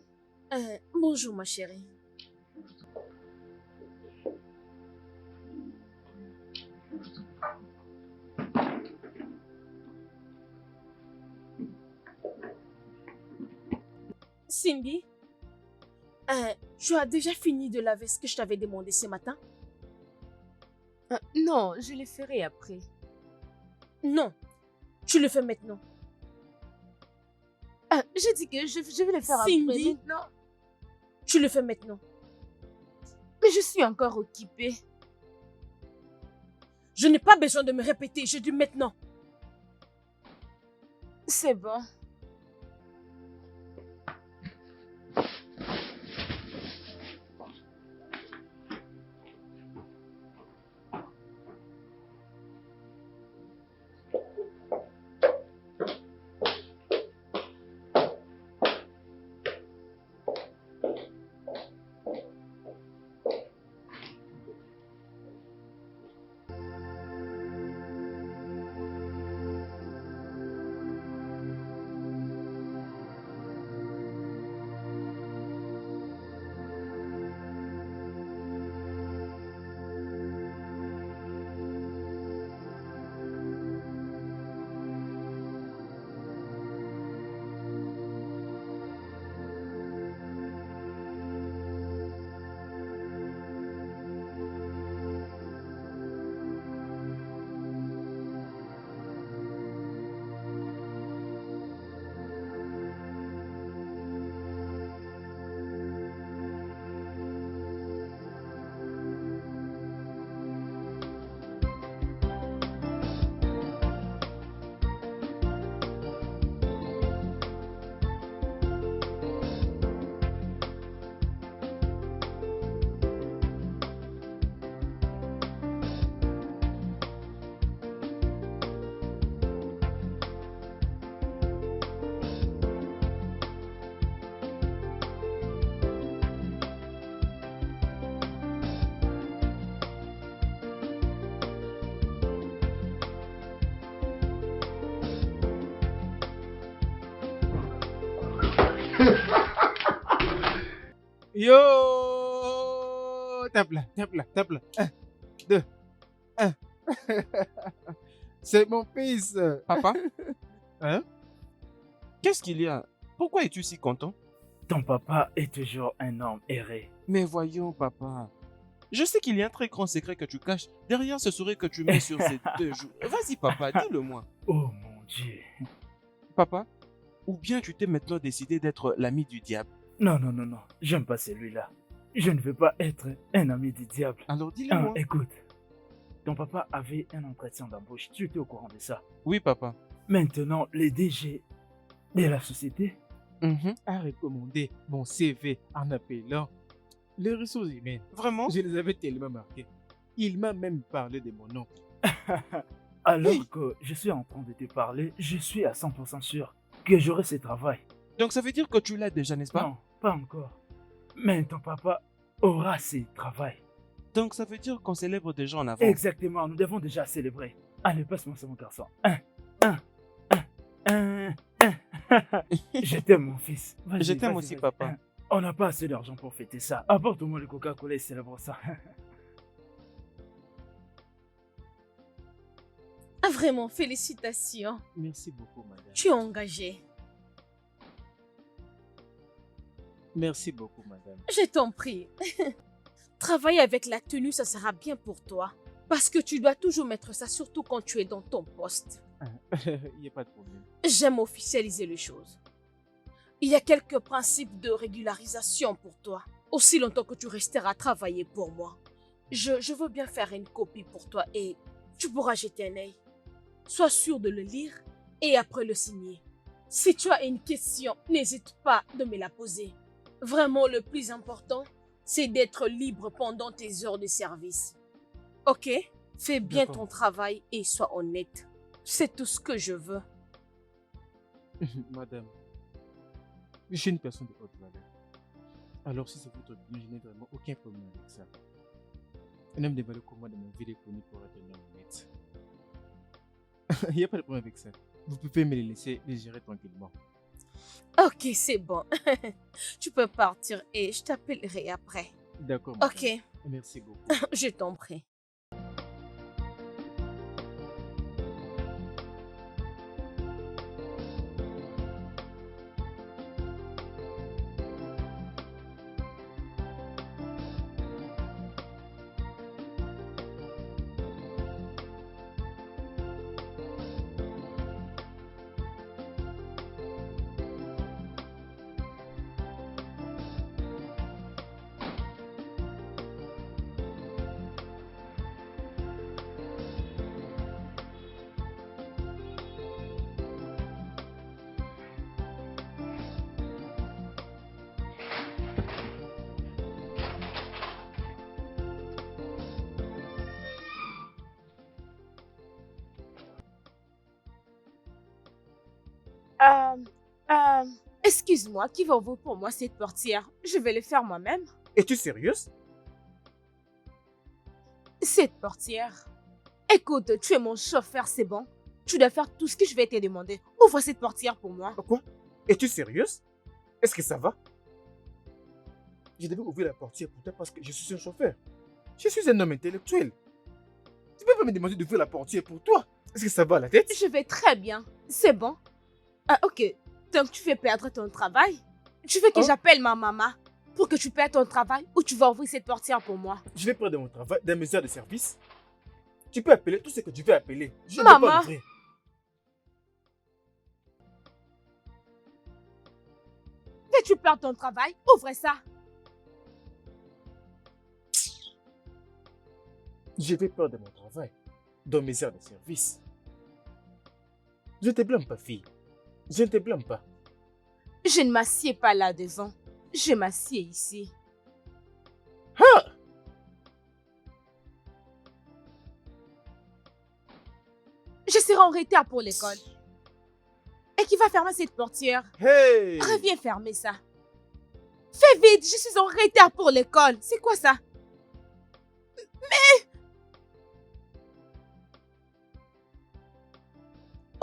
Bonjour, ma chérie. Cindy, tu as déjà fini de laver ce que je t'avais demandé ce matin? Non, je le ferai après. Non, tu le fais maintenant. Je dis que je vais le faire Cindy, après. Maintenant. Tu le fais maintenant. Mais je suis encore occupée. Je n'ai pas besoin de me répéter, je dis maintenant. C'est bon. Yo! Tape là, tape là, tape là. 1, 2, 1. C'est mon fils. Papa, Hein? qu'est-ce qu'il y a? Pourquoi es-tu si content? Ton papa est toujours un homme erré. Mais voyons, papa. Je sais qu'il y a un très grand secret que tu caches derrière ce sourire que tu mets sur ces 2 joues. Vas-y, papa, dis-le-moi. Oh mon Dieu. Papa, ou bien tu t'es maintenant décidé d'être l'ami du diable. Non, non, non, non. J'aime pas celui-là. Je ne veux pas être un ami du diable. Alors dis-le-moi. Écoute, ton papa avait un entretien d'embauche. Tu étais au courant de ça. Oui, papa. Maintenant, le DG de la société Mhm. A recommandé mon CV en appelant les ressources humaines. Vraiment? Je les avais tellement marqués. Il m'a même parlé de mon nom. Alors Oui. que je suis en train de te parler, je suis à 100% sûr que j'aurai ce travail. Donc ça veut dire que tu l'as déjà, n'est-ce pas? Non, pas encore. Mais ton papa aura ce travail. Donc ça veut dire qu'on célèbre déjà en avant. Exactement, nous devons déjà célébrer. Allez, passe-moi ça, mon garçon. Je t'aime, mon fils. Vas-y, Je t'aime vas-y, aussi, vas-y. papa. On n'a pas assez d'argent pour fêter ça. Apporte-moi le Coca-Cola et célèbre ça. Ah, vraiment, félicitations. Merci beaucoup, madame. Tu es engagé. Merci beaucoup, madame. Je t'en prie. Travailler avec la tenue, ça sera bien pour toi. Parce que tu dois toujours mettre ça, surtout quand tu es dans ton poste. Il n'y a pas de problème. J'aime officialiser les choses. Il y a quelques principes de régularisation pour toi. Aussi longtemps que tu resteras travailler pour moi. Je veux bien faire une copie pour toi et tu pourras jeter un œil. Sois sûr de le lire et après le signer. Si tu as une question, n'hésite pas de me la poser. Vraiment, le plus important, c'est d'être libre pendant tes heures de service. Ok? Fais bien D'accord. ton travail et sois honnête. C'est tout ce que je veux. Madame, je suis une personne de haute valeur. Alors si c'est votre bien, je n'ai vraiment aucun problème avec ça. Un homme de valeur comme moi dans ma vie est connu pour être un homme honnête. Il n'y a pas de problème avec ça. Vous pouvez me les laisser les gérer tranquillement. Ok, c'est bon. Tu peux partir et je t'appellerai après. D'accord, madame. Ok, Merci beaucoup. je t'en prie. Excuse-moi, qui va ouvrir pour moi cette portière? Je vais le faire moi-même. Es-tu sérieuse? Cette portière. Écoute, tu es mon chauffeur, c'est bon. Tu dois faire tout ce que je vais te demander. Ouvre cette portière pour moi. Quoi? Es-tu sérieuse? Est-ce que ça va? Je devais ouvrir la portière pour toi parce que je suis un chauffeur. Je suis un homme intellectuel. Tu peux pas me demander d'ouvrir la portière pour toi. Est-ce que ça va à la tête? Je vais très bien. C'est bon. Ah, ok. Donc tu fais perdre ton travail? Tu veux que Oh. j'appelle ma maman pour que tu perdes ton travail ou tu vas ouvrir cette portière pour moi? Je vais prendre mon travail dans mes heures de service. Tu peux appeler tout ce que tu veux appeler. Je ne Maman. vais pas l'ouvrir. Que tu perds ton travail, ouvre ça. Je vais perdre mon travail dans mes heures de service. Je ne te blâme pas, fille. Je ne te blâme pas. Je ne m'assieds pas là devant. Je m'assieds ici. Ah! Je serai en retard pour l'école. Et qui va fermer cette portière? Hey! Reviens fermer ça. Fais vite, je suis en retard pour l'école. C'est quoi ça? Mais...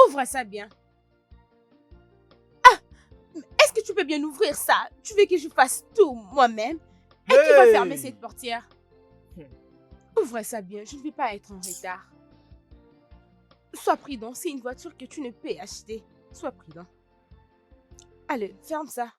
Ouvre ça bien. Ah! Est-ce que tu peux bien ouvrir ça? Tu veux que je fasse tout moi-même? Et qui va Hey! fermer cette portière? Ouvre ça bien, je ne vais pas être en retard. Sois prudent, c'est une voiture que tu ne peux acheter. Sois prudent. Allez, ferme ça.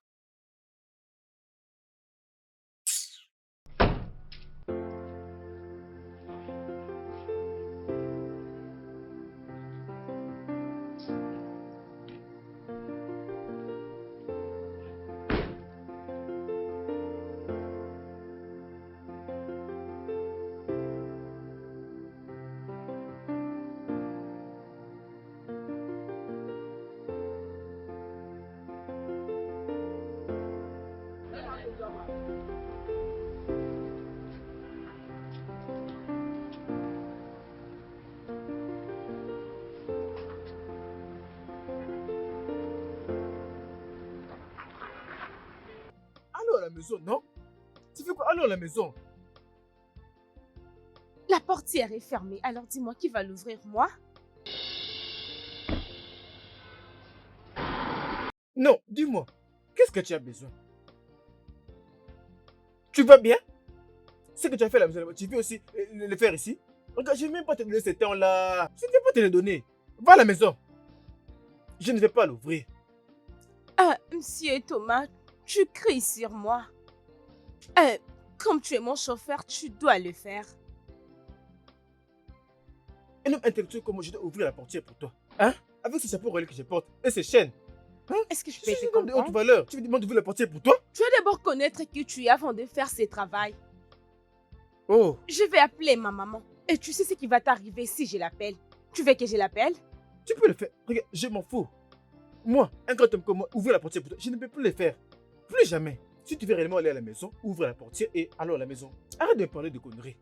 Allons à la maison, non? Tu fais quoi? Allons à la maison. La portière est fermée, alors dis-moi qui va l'ouvrir, moi? Non, dis-moi, qu'est-ce que tu as besoin? Tu vas bien? Ce que tu as fait à la maison, tu veux aussi le faire ici? Regarde, je ne vais même pas te donner ce temps-là. Je ne vais pas te le donner. Va à la maison. Je ne vais pas l'ouvrir. Ah, monsieur Thomas, tu cries sur moi. Comme tu es mon chauffeur, tu dois le faire. Un homme intellectuel comme moi, je dois ouvrir la portière pour toi. Hein? Avec ce chapeau relais que je porte et ces chaînes. Hein? Est-ce que je Je peux suis te un homme de haute comprendre? valeur. Tu me demandes d'ouvrir la portière pour toi? Tu dois d'abord connaître qui tu es avant de faire ce travail. Oh, Je vais appeler ma maman. Et tu sais ce qui va t'arriver si je l'appelle. Tu veux que je l'appelle? tu peux le faire. Regarde, je m'en fous. Moi, un grand homme comme moi, ouvrir la portière pour toi, je ne peux plus le faire. Plus jamais. Si tu veux réellement aller à la maison, ouvre la portière et allons à la maison. Arrête de me parler de conneries.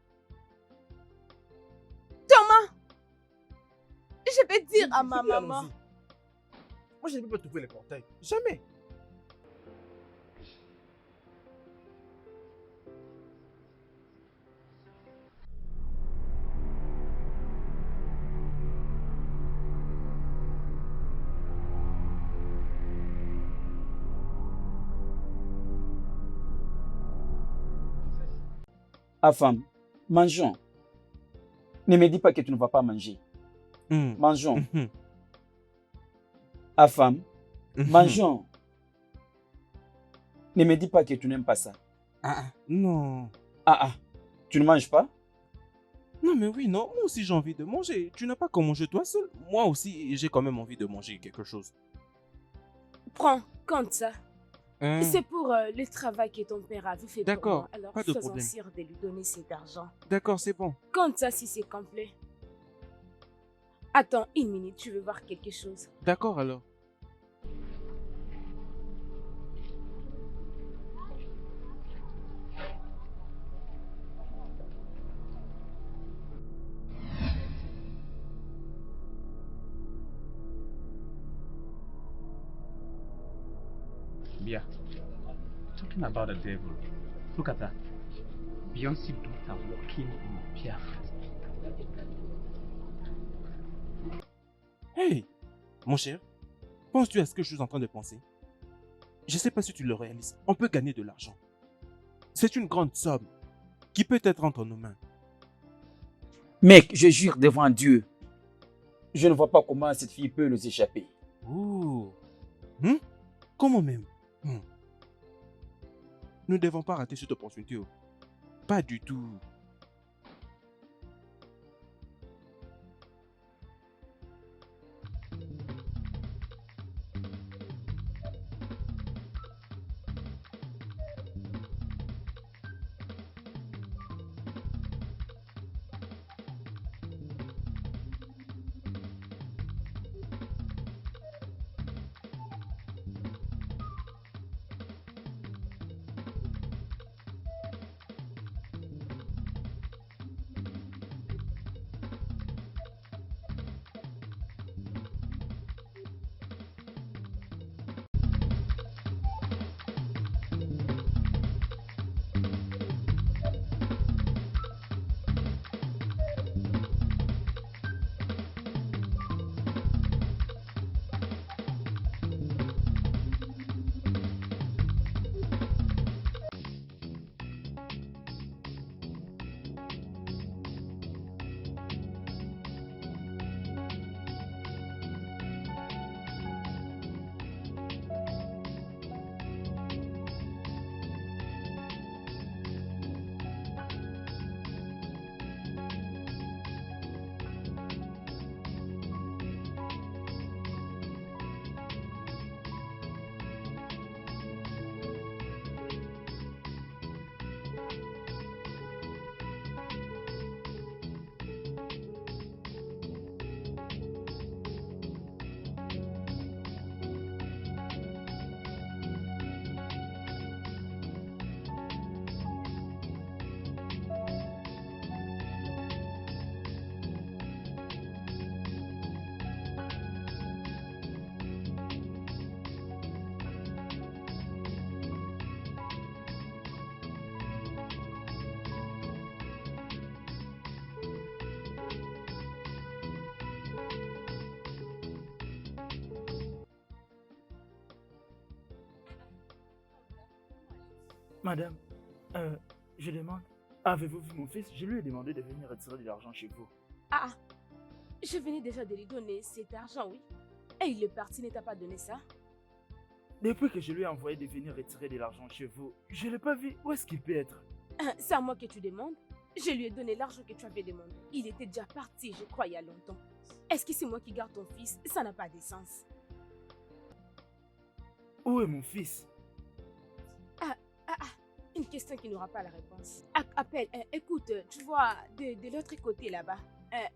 Thomas! Je vais dire à S'il ma te plaît, maman. allons-y. Moi, je ne peux pas trouver les portails. Jamais. Ah femme, mangeons. Ne me dis pas que tu ne vas pas manger. Mangeons. Ah femme, mangeons. Ne me dis pas que tu n'aimes pas ça. Non. Ah, tu ne manges pas? Non, mais oui, non. Moi aussi, j'ai envie de manger. Tu n'as pas qu'à manger toi seul. Moi aussi, j'ai quand même envie de manger quelque chose. Prends, compte ça. Hein? C'est pour le travail que ton père avait fait pour D'accord, moi. Alors, pas de faisons problème. sûr de lui donner cet argent. D'accord, c'est bon. Compte ça si c'est complet. Attends une minute, tu veux voir quelque chose. D'accord, alors. Bia, talking about the devil, look at that. Beyonce daughter walking in Pierre. Hey, mon cher, penses-tu à ce que je suis en train de penser? Je ne sais pas si tu le réalises. On peut gagner de l'argent. C'est une grande somme qui peut être entre nos mains. Mec, je jure devant Dieu, je ne vois pas comment cette fille peut nous échapper. Ouh. Comment même? Nous ne devons pas rater cette opportunité. Oh. Pas du tout. Madame, je demande, avez-vous vu mon fils? Je lui ai demandé de venir retirer de l'argent chez vous. Ah, je venais déjà de lui donner cet argent, oui. Et il est parti, ne t'a pas donné ça? Depuis que je lui ai envoyé de venir retirer de l'argent chez vous, je ne l'ai pas vu. Où est-ce qu'il peut être? C'est à moi que tu demandes? Je lui ai donné l'argent que tu avais demandé. Il était déjà parti, je crois, il y a longtemps. Est-ce que c'est moi qui garde ton fils? Ça n'a pas de sens. Où est mon fils? Une question qui n'aura pas la réponse. Appelle, écoute, tu vois, de l'autre côté là-bas,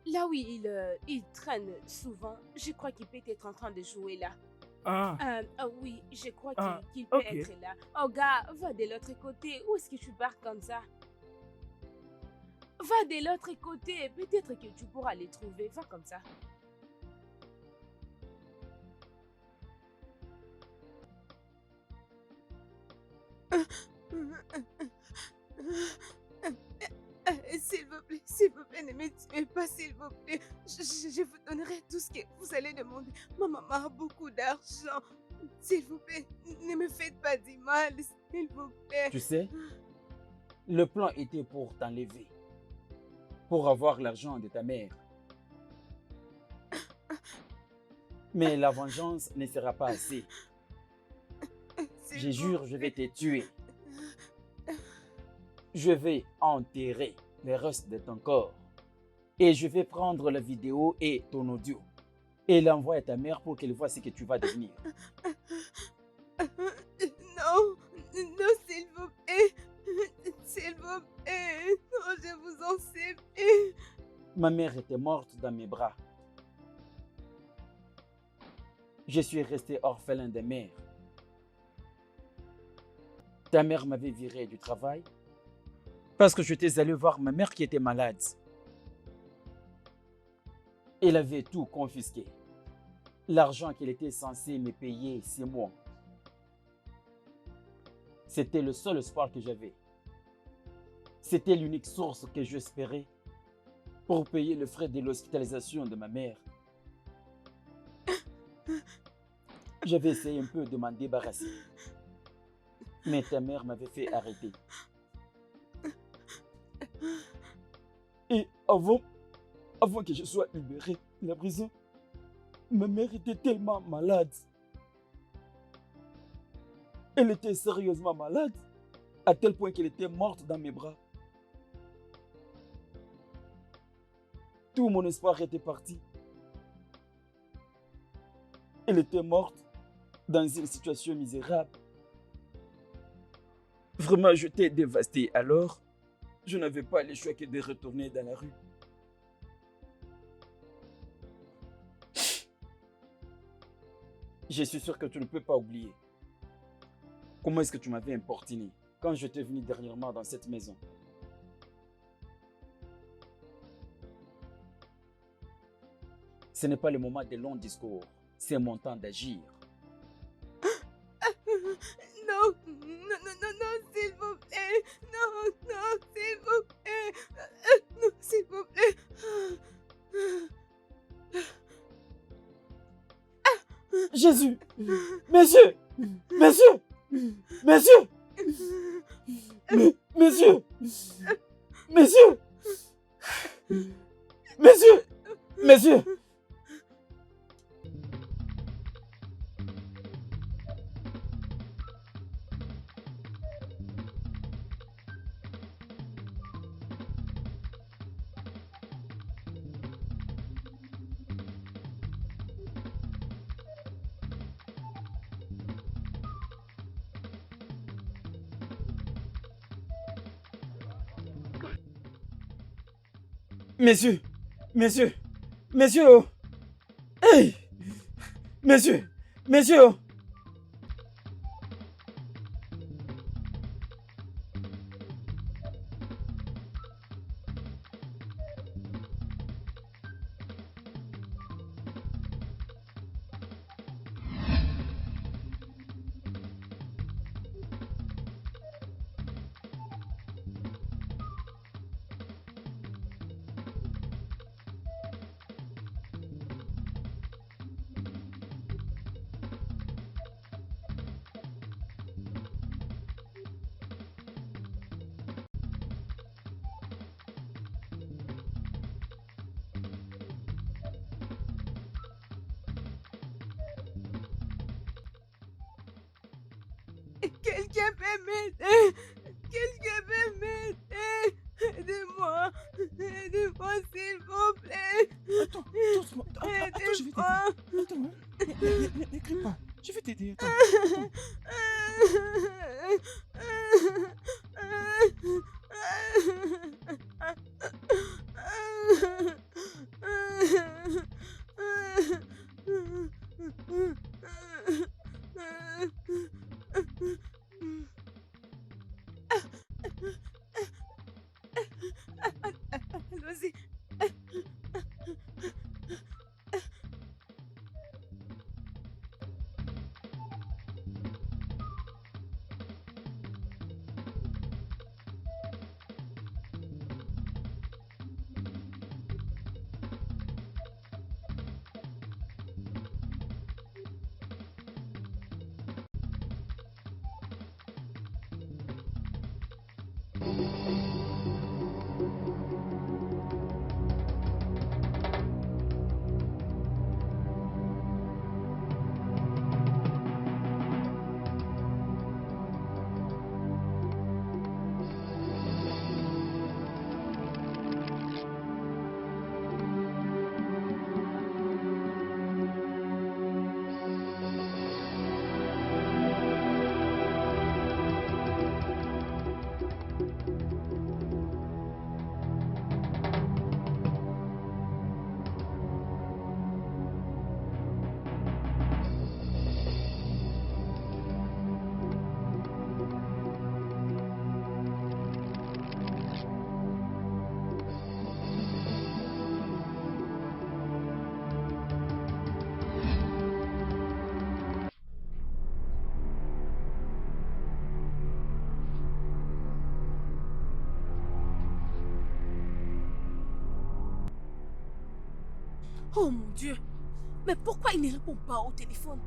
là où il traîne souvent, je crois qu'il peut être en train de jouer là. Oui, je crois qu'il peut être là. Oh gars, va de l'autre côté. Où est-ce que tu pars comme ça? Va de l'autre côté. Peut-être que tu pourras les trouver. Va comme ça. S'il vous plaît, ne me tuez pas, s'il vous plaît. Je vous donnerai tout ce que vous allez demander. Ma maman a beaucoup d'argent. S'il vous plaît, ne me faites pas du mal, s'il vous plaît. Tu sais, le plan était pour t'enlever, pour avoir l'argent de ta mère. Mais la vengeance ne sera pas assez. Je jure, je vais te tuer. Je vais enterrer les restes de ton corps. Et je vais prendre la vidéo et ton audio et l'envoyer à ta mère pour qu'elle voie ce que tu vas devenir. Non, non, s'il vous plaît. S'il vous plaît. Non, je vous en supplie. Ma mère était morte dans mes bras. Je suis resté orphelin de mère. Ta mère m'avait viré du travail parce que j'étais allé voir ma mère qui était malade. Elle avait tout confisqué. L'argent qu'elle était censée me payer 6 mois. C'était le seul espoir que j'avais. C'était l'unique source que j'espérais pour payer le frais de l'hospitalisation de ma mère. J'avais essayé un peu de m'en débarrasser. Mais ta mère m'avait fait arrêter. Et avant que je sois libéré de la prison, ma mère était tellement malade. Elle était sérieusement malade, à tel point qu'elle était morte dans mes bras. Tout mon espoir était parti. Elle était morte dans une situation misérable. Vraiment, j'étais dévasté. Alors, je n'avais pas le choix que de retourner dans la rue. Je suis sûr que tu ne peux pas oublier. Comment est-ce que tu m'avais importuné quand je t'ai venu dernièrement dans cette maison? Ce n'est pas le moment des longs discours. C'est mon temps d'agir. Non, non, non, non, non, s'il vous plaît. Non, non, s'il vous plaît. Non, s'il vous plaît. Jésus! Messieurs! Messieurs! Messieurs! Messieurs! Messieurs! Messieurs! Messieurs! Messieurs, messieurs, messieurs, oh. Hey, messieurs, messieurs, oh. Quelqu'un peut m'aider. Quelqu'un peut m'aider. Aidez-moi. Aidez-moi, s'il vous plaît. Attends, je vais t'aider. Attends, ne crie pas. Je vais t'aider, attends. Allons-y. Oh mon Dieu. Mais pourquoi il ne répond pas au téléphone?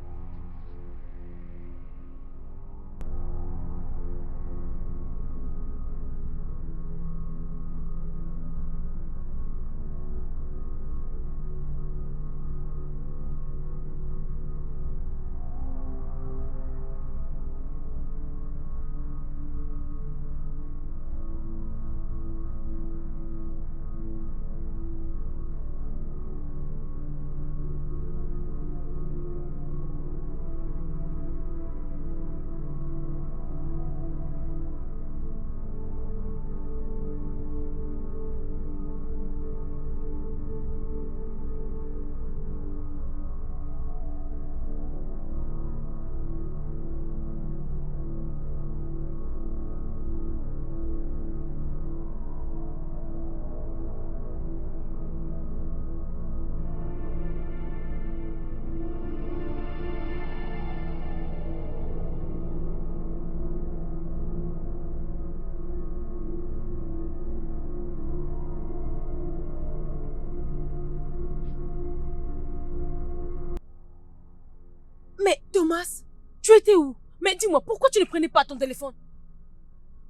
Mais Thomas, tu étais où? Mais dis-moi, pourquoi tu ne prenais pas ton téléphone?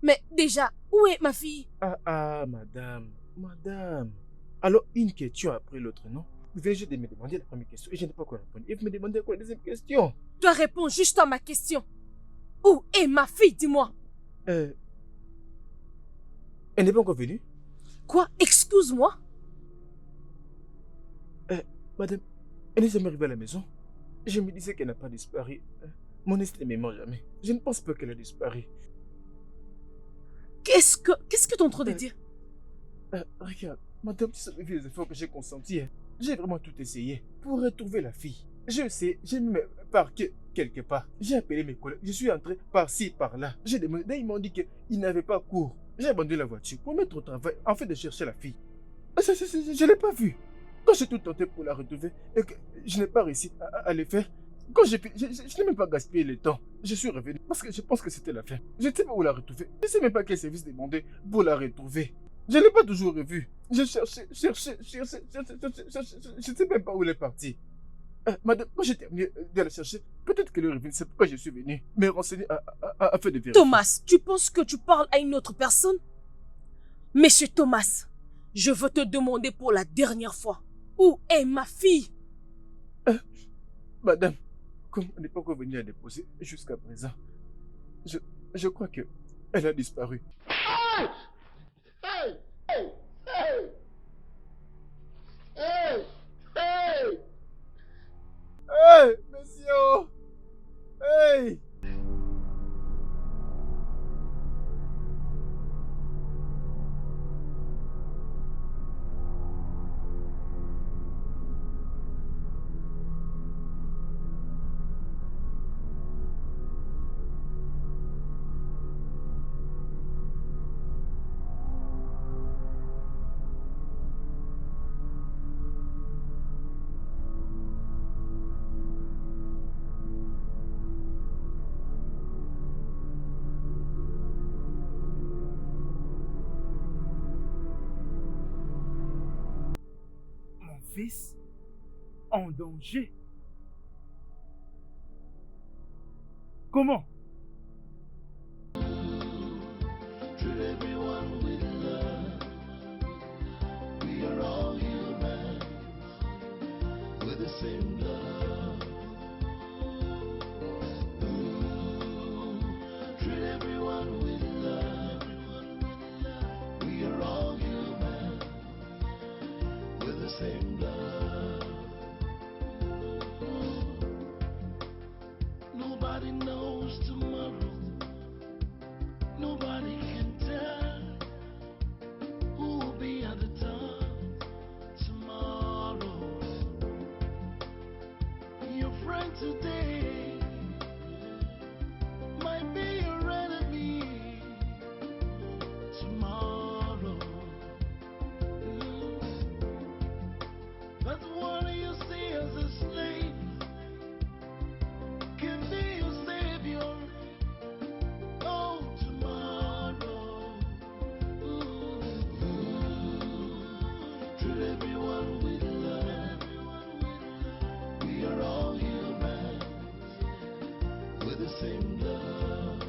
Mais déjà, où est ma fille? Madame. Alors, une question après l'autre, non? Vous venez juste de me demander la première question et je n'ai pas quoi répondre. Et vous me demandez quoi la deuxième question? Tu réponds juste à ma question. Où est ma fille, dis-moi? Elle n'est pas encore venue? Quoi? Excuse-moi? Madame, elle n'est jamais arrivée à la maison. Je me disais qu'elle n'a pas disparu. Mon esprit ne me ment jamais. Je ne pense pas qu'elle a disparu. Qu'est-ce que tu es en train de dire? Regarde, madame, tu savais les efforts que j'ai consentis. J'ai vraiment tout essayé pour retrouver la fille. Je sais, j'ai même parqué quelque part. J'ai appelé mes collègues, je suis entré par-ci, par-là. J'ai demandé, ils m'ont dit qu'ils n'avaient pas cours. J'ai abandonné la voiture pour mettre au travail en fait de chercher la fille. Je ne l'ai pas vue. Quand j'ai tout tenté pour la retrouver et que je n'ai pas réussi à le faire, quand je n'ai même pas gaspillé le temps. Je suis revenu parce que je pense que c'était la fin. Je ne sais pas où la retrouver. Je ne sais même pas quel service demander pour la retrouver. Je ne l'ai pas toujours revue. Je cherchais, je ne sais même pas où elle est partie. Madame, quand j'ai terminé de la chercher, peut-être qu'elle est revenue. C'est pourquoi je suis venu me renseigner afin de vérifier. Thomas, tu penses que tu parles à une autre personne? Monsieur Thomas, je veux te demander pour la dernière fois. Où est ma fille? Madame, comme on n'est pas encore venu à déposer jusqu'à présent, Je crois que elle a disparu. Hey! Hey! Hey! Hey! Hey! Hey! Hey, monsieur! Hey! Mon fils en danger. Comment? Nobody knows tomorrow. Nobody can tell who will be at the top tomorrow. Your friend today might be your enemy tomorrow. But what you see as a slave can be your savior. Oh, tomorrow. Treat everyone with love. We are all humans with the same love.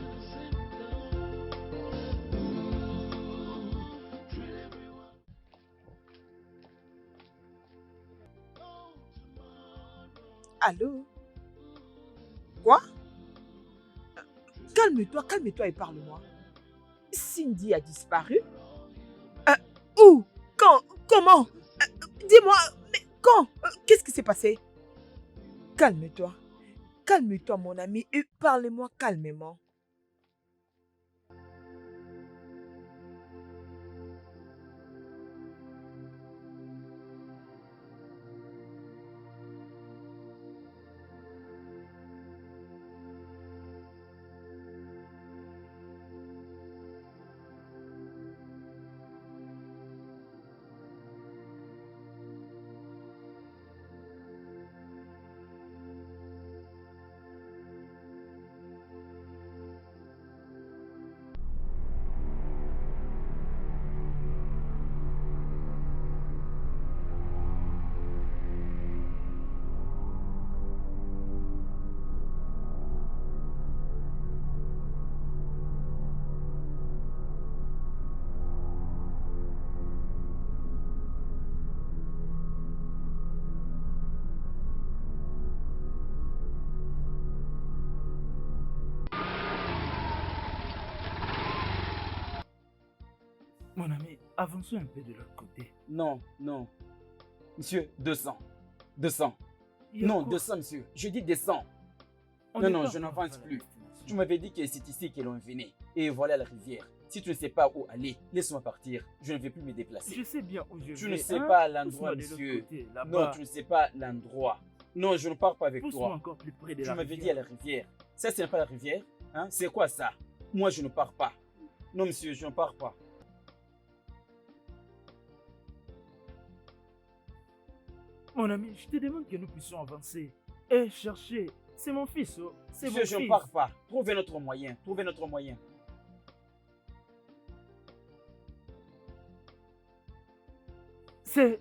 Treat everyone. Oh, tomorrow. Allô? Quoi? Calme-toi et parle-moi. Cindy a disparu? Où? Quand? Comment? Dis-moi, mais quand? Qu'est-ce qui s'est passé? Calme-toi. Calme-toi, mon ami, et parle-moi calmement. Mon ami, avançons un peu de l'autre côté. Non, non. Monsieur, 200. 200. Il y a Non, quoi? 200, monsieur. Je dis 200. On Non, n'est non, pas je encore n'avance à la plus. destination. Tu m'avais dit que c'est ici que l'on venait. Et voilà la rivière. Si tu ne sais pas où aller, laisse-moi partir. Je ne vais plus me déplacer. Je sais bien où je vais. Tu ne sais hein? pas l'endroit, Pousse-moi de l'autre monsieur. côté, Non, là-bas. tu ne sais pas l'endroit. Non, je ne pars pas avec Pousse-moi toi. encore plus près de Tu la m'avais dit rivière. à la rivière. Ça, ce n'est pas la rivière. Hein? C'est quoi ça? Moi, je ne pars pas. Non, monsieur, je ne pars pas. Mon ami, je te demande que nous puissions avancer et chercher. C'est mon fils, oh. C'est mon Monsieur, je ne fils. pars pas. Trouvez notre moyen. Trouvez notre moyen. C'est...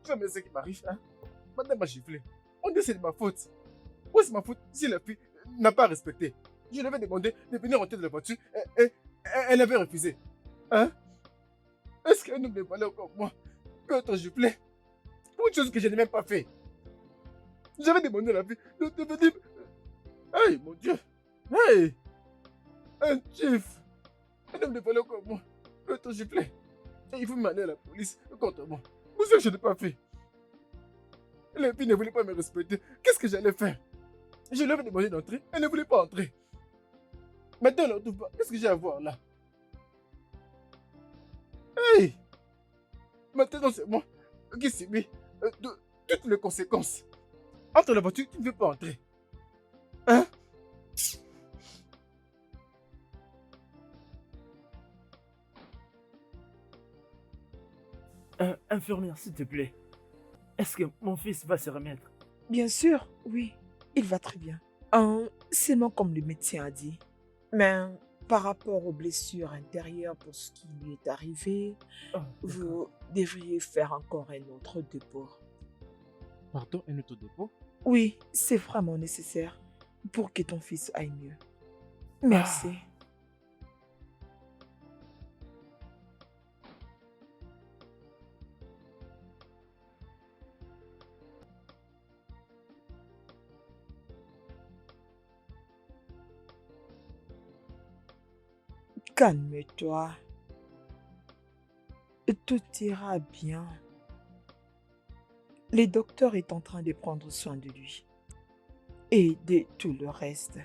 Tu vas me dire ce qui m'arrive, hein? Madame m'a giflé. On dit que c'est de ma faute. Oui, c'est ma faute si la fille n'a pas respecté. Je lui avais demandé de venir en tête de la voiture et elle avait refusé. Hein? Est-ce qu'un homme de valeur comme moi peut être giflé pour une chose que je n'ai même pas fait? J'avais demandé à la fille de venir... Hey, mon Dieu! Hey! Un chief! Un homme de valeur comme moi peut être giflé. Et il faut m'amener à la police contre moi. Pour ce que je n'ai pas fait. Les filles ne voulaient pas me respecter. Qu'est-ce que j'allais faire? Je lui avais demandé d'entrer. Elle ne voulait pas entrer. Maintenant, elle ne retrouve pas. Qu'est-ce que j'ai à voir là? Hey! Maintenant, c'est moi qui subis toutes les conséquences. Entre la voiture, tu ne veux pas entrer. Hein? Infirmière, s'il te plaît. Est-ce que mon fils va se remettre? Bien sûr, oui, il va très bien. Seulement comme le médecin a dit. Mais par rapport aux blessures intérieures pour ce qui lui est arrivé, vous devriez faire encore un autre dépôt. Pardon, un autre dépôt? Oui, c'est vraiment nécessaire pour que ton fils aille mieux. Merci. Calme-toi. Tout ira bien. Le docteur est en train de prendre soin de lui et de tout le reste.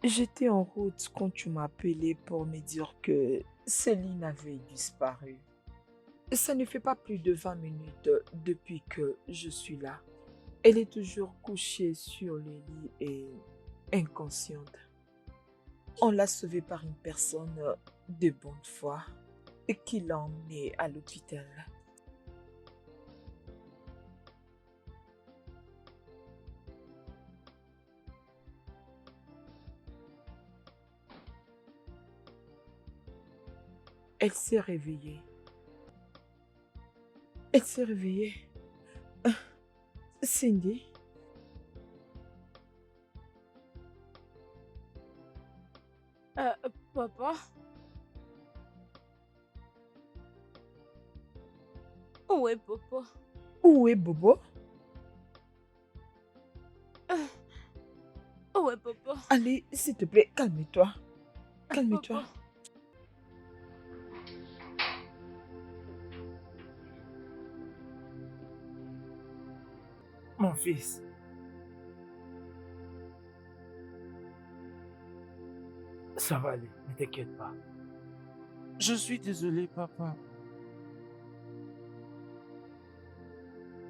J'étais en route quand tu m'as appelé pour me dire que Céline avait disparu. Ça ne fait pas plus de 20 minutes depuis que je suis là. Elle est toujours couchée sur le lit et inconsciente. On l'a sauvée par une personne de bonne foi et qui l'a emmenée à l'hôpital. Elle s'est réveillée. Elle s'est réveillée. Cindy? Papa? Où est Papa? Où est Bobo? Où est Papa? Allez, s'il te plaît, calme-toi. Calme-toi. Papa. Mon fils. Ça va aller, ne t'inquiète pas. Je suis désolé, papa.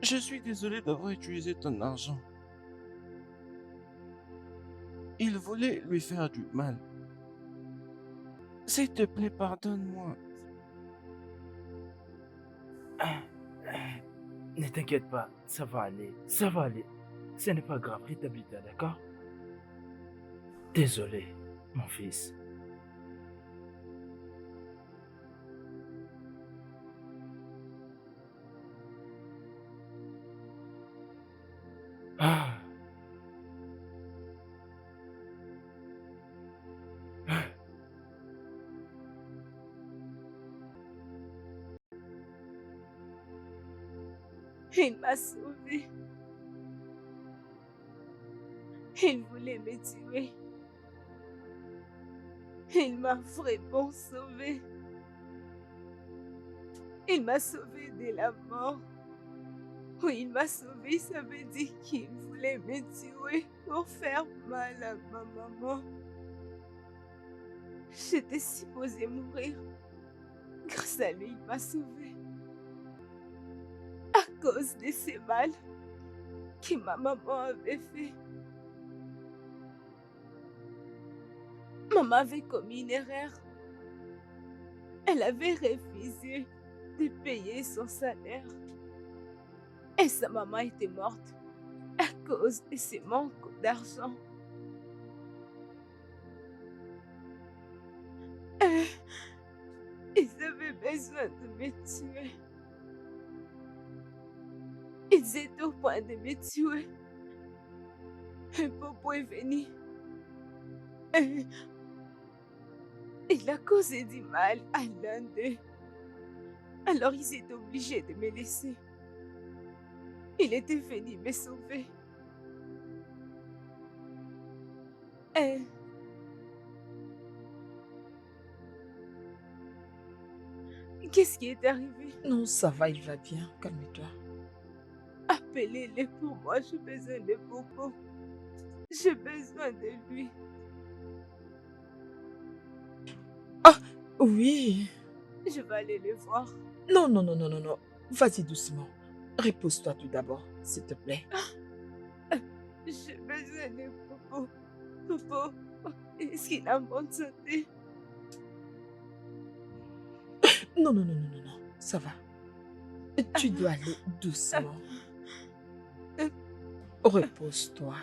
Je suis désolé d'avoir utilisé ton argent. Il voulait lui faire du mal. S'il te plaît, pardonne-moi. Ne t'inquiète pas, ça va aller, ça va aller. Ce n'est pas grave, rétablis-toi, d'accord? Désolé, mon fils. Ah. Il m'a sauvé. Il voulait me tuer. Il m'a vraiment sauvé. Il m'a sauvé de la mort. Oui, il m'a sauvé, ça veut dire qu'il voulait me tuer pour faire mal à ma maman. J'étais supposée mourir. Grâce à lui, il m'a sauvé. À cause de ces mal que ma maman avait fait. Maman avait commis une erreur. Elle avait refusé de payer son salaire. Et sa maman était morte à cause de ce manque d'argent. Ils avaient besoin de me tuer. Ils étaient au point de me tuer. Et Popo est venu. Et il a causé du mal à l'un d'eux. Alors ils étaient obligés de me laisser. Il était venu me sauver. Et... Qu'est-ce qui est arrivé? Non, ça va, il va bien. Calme-toi. Appelez-le pour moi, j'ai besoin de Popo. J'ai besoin de lui. Ah, oui. Je vais aller le voir. Non, non, non, non, non, non. Vas-y doucement. Repose-toi tout d'abord, s'il te plaît. J'ai besoin de Popo. Popo, est-ce qu'il a en bonne santé? Non, non, non, non, non, non. Ça va. Tu dois aller doucement. Repose-toi.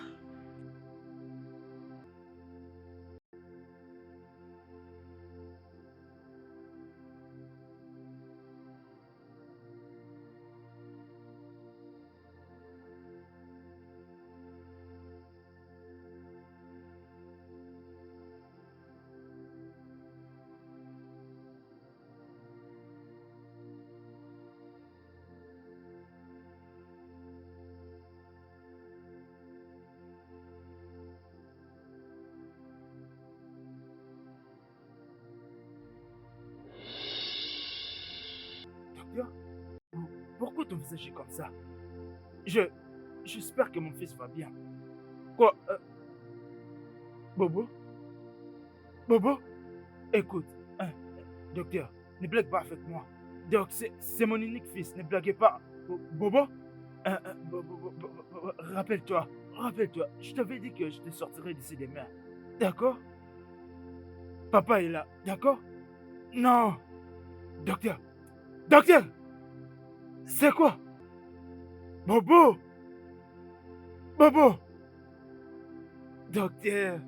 Docteur, pourquoi ton visage est comme ça? J'espère que mon fils va bien. Quoi? Bobo? Bobo? Écoute, docteur, ne blague pas avec moi. Doc, c'est mon unique fils, ne blaguez pas. Bobo? Rappelle-toi, je t'avais dit que je te sortirais d'ici demain. D'accord? Papa est là, d'accord? Non! Docteur! Docteur! C'est quoi? Bobo! Bobo! Docteur!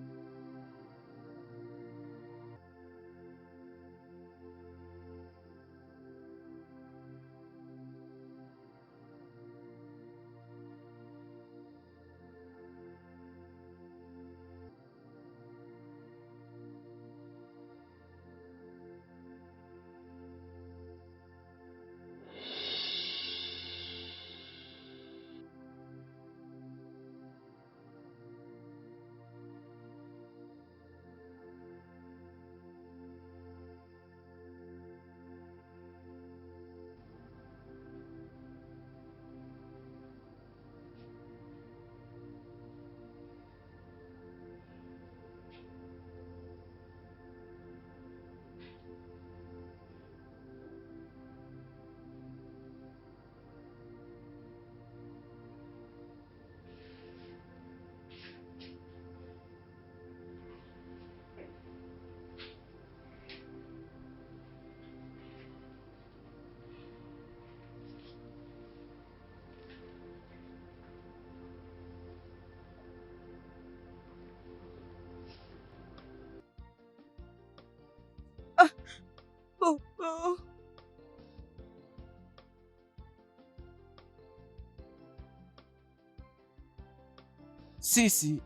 Popo. Si.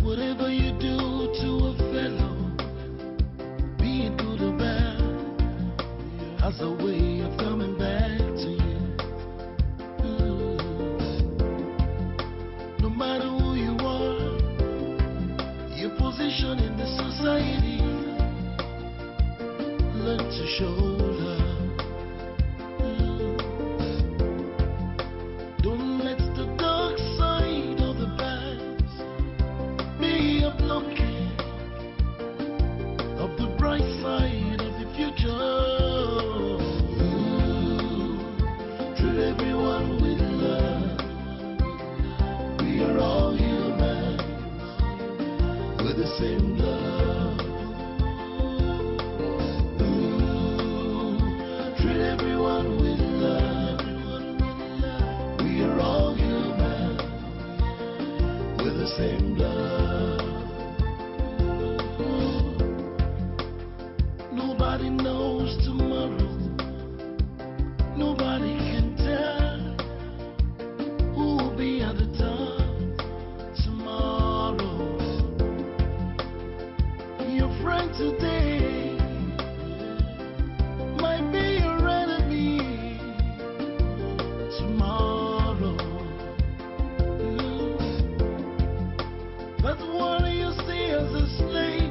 Whatever you do to a fellow, be it good or bad, has a way of coming back to you. No matter who you are, your position in the society, learn to show love. Don't let the dark side of the past be a blockade of the same love. Treat everyone with love. We are all human with the same love. Nobody knows tomorrow. Nobody can tell who will be at the top tomorrow. Your friend today might be your enemy tomorrow. But what do you see as a slave?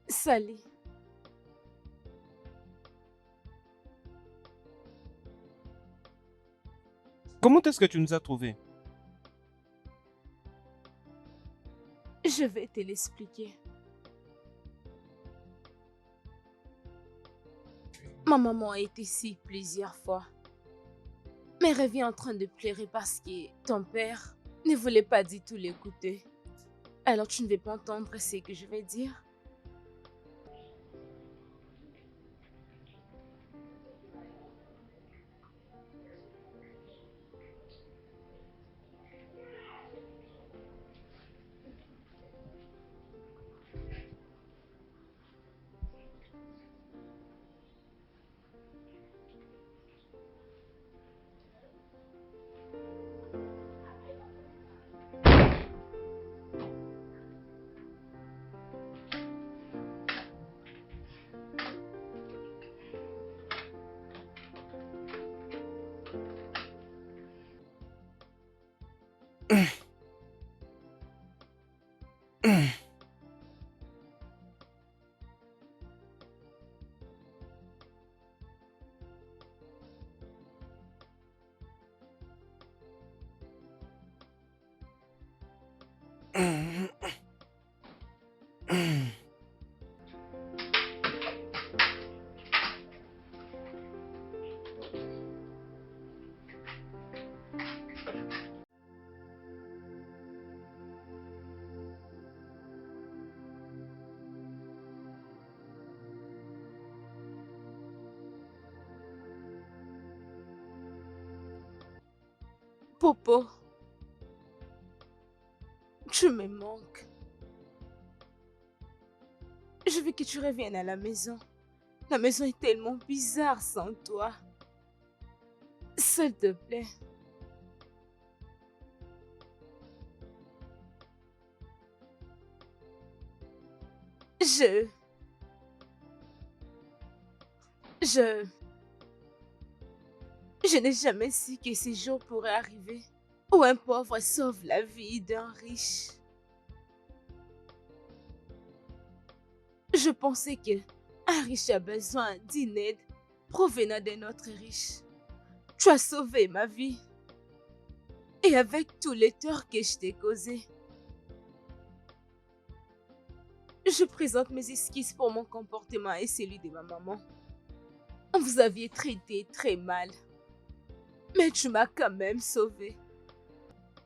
Sally, Comment est-ce que tu nous as trouvés? je vais te l'expliquer. Ma maman a été ici plusieurs fois, mais revient en train de pleurer parce que ton père ne voulait pas du tout l'écouter. Alors tu ne veux pas entendre ce que je vais dire? Popo, tu me manques. Je veux que tu reviennes à la maison. La maison est tellement bizarre sans toi. S'il te plaît. Je n'ai jamais su que ces jours pourraient arriver où un pauvre sauve la vie d'un riche. Je pensais que un riche a besoin d'une aide provenant d'un autre riche. Tu as sauvé ma vie. Et avec tous les torts que je t'ai causés, je présente mes excuses pour mon comportement et celui de ma maman. Vous aviez traité très mal. Mais tu m'as quand même sauvé.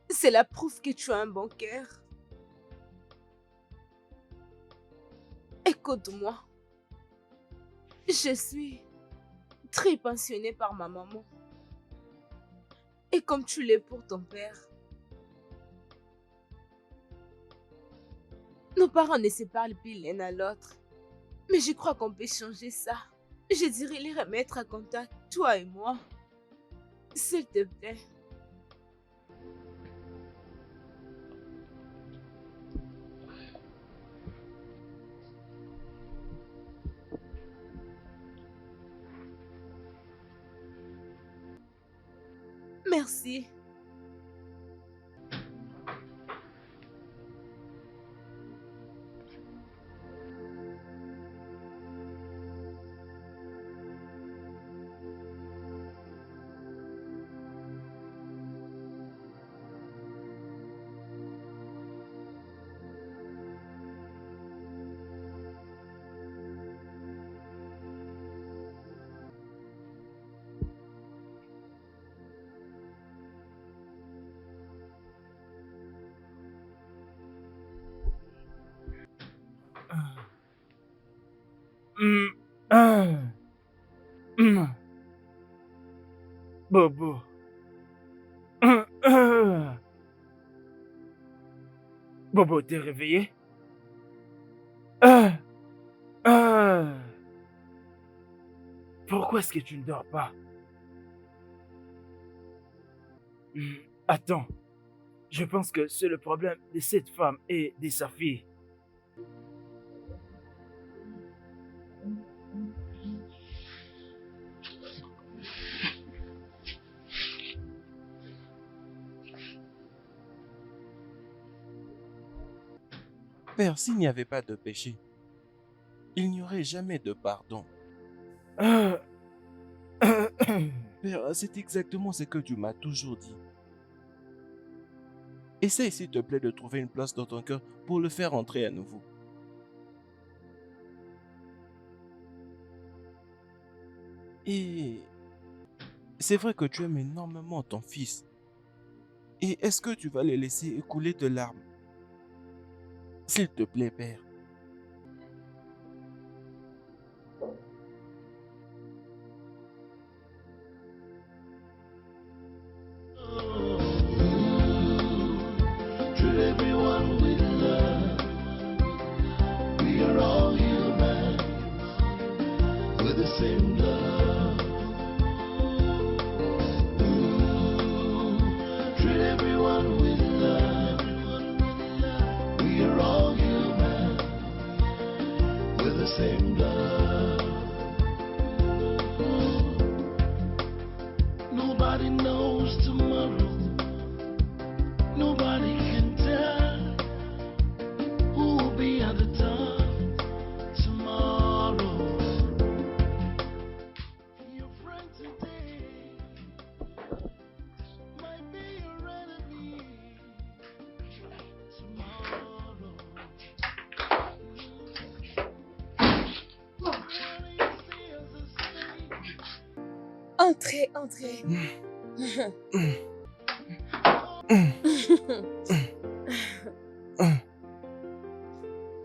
C'est la preuve que tu as un bon cœur. Écoute-moi. Je suis très passionnée par ma maman. Et comme tu l'es pour ton père. Nos parents ne se parlent plus l'un à l'autre. Mais je crois qu'on peut changer ça. Je dirais les remettre en contact, toi et moi. S'il te plaît. Merci. Bobo. Bobo, t'es réveillé? Pourquoi est-ce que tu ne dors pas? Attends, je pense que c'est le problème de cette femme et de sa fille. Père, s'il n'y avait pas de péché, il n'y aurait jamais de pardon. Père, c'est exactement ce que tu m'as toujours dit. Essaye s'il te plaît de trouver une place dans ton cœur pour le faire entrer à nouveau. Et c'est vrai que tu aimes énormément ton fils. Et est-ce que tu vas le laisser écouler de larmes? S'il te plaît, Père. Treat everyone with love. We are all human with the same love. Treat everyone with love. We are all human with the same love. Nobody knows tomorrow. Nobody can tell who will be at the top tomorrow. Your friend today might be your enemy tomorrow. What do you see as a snake? Entrez, entrez.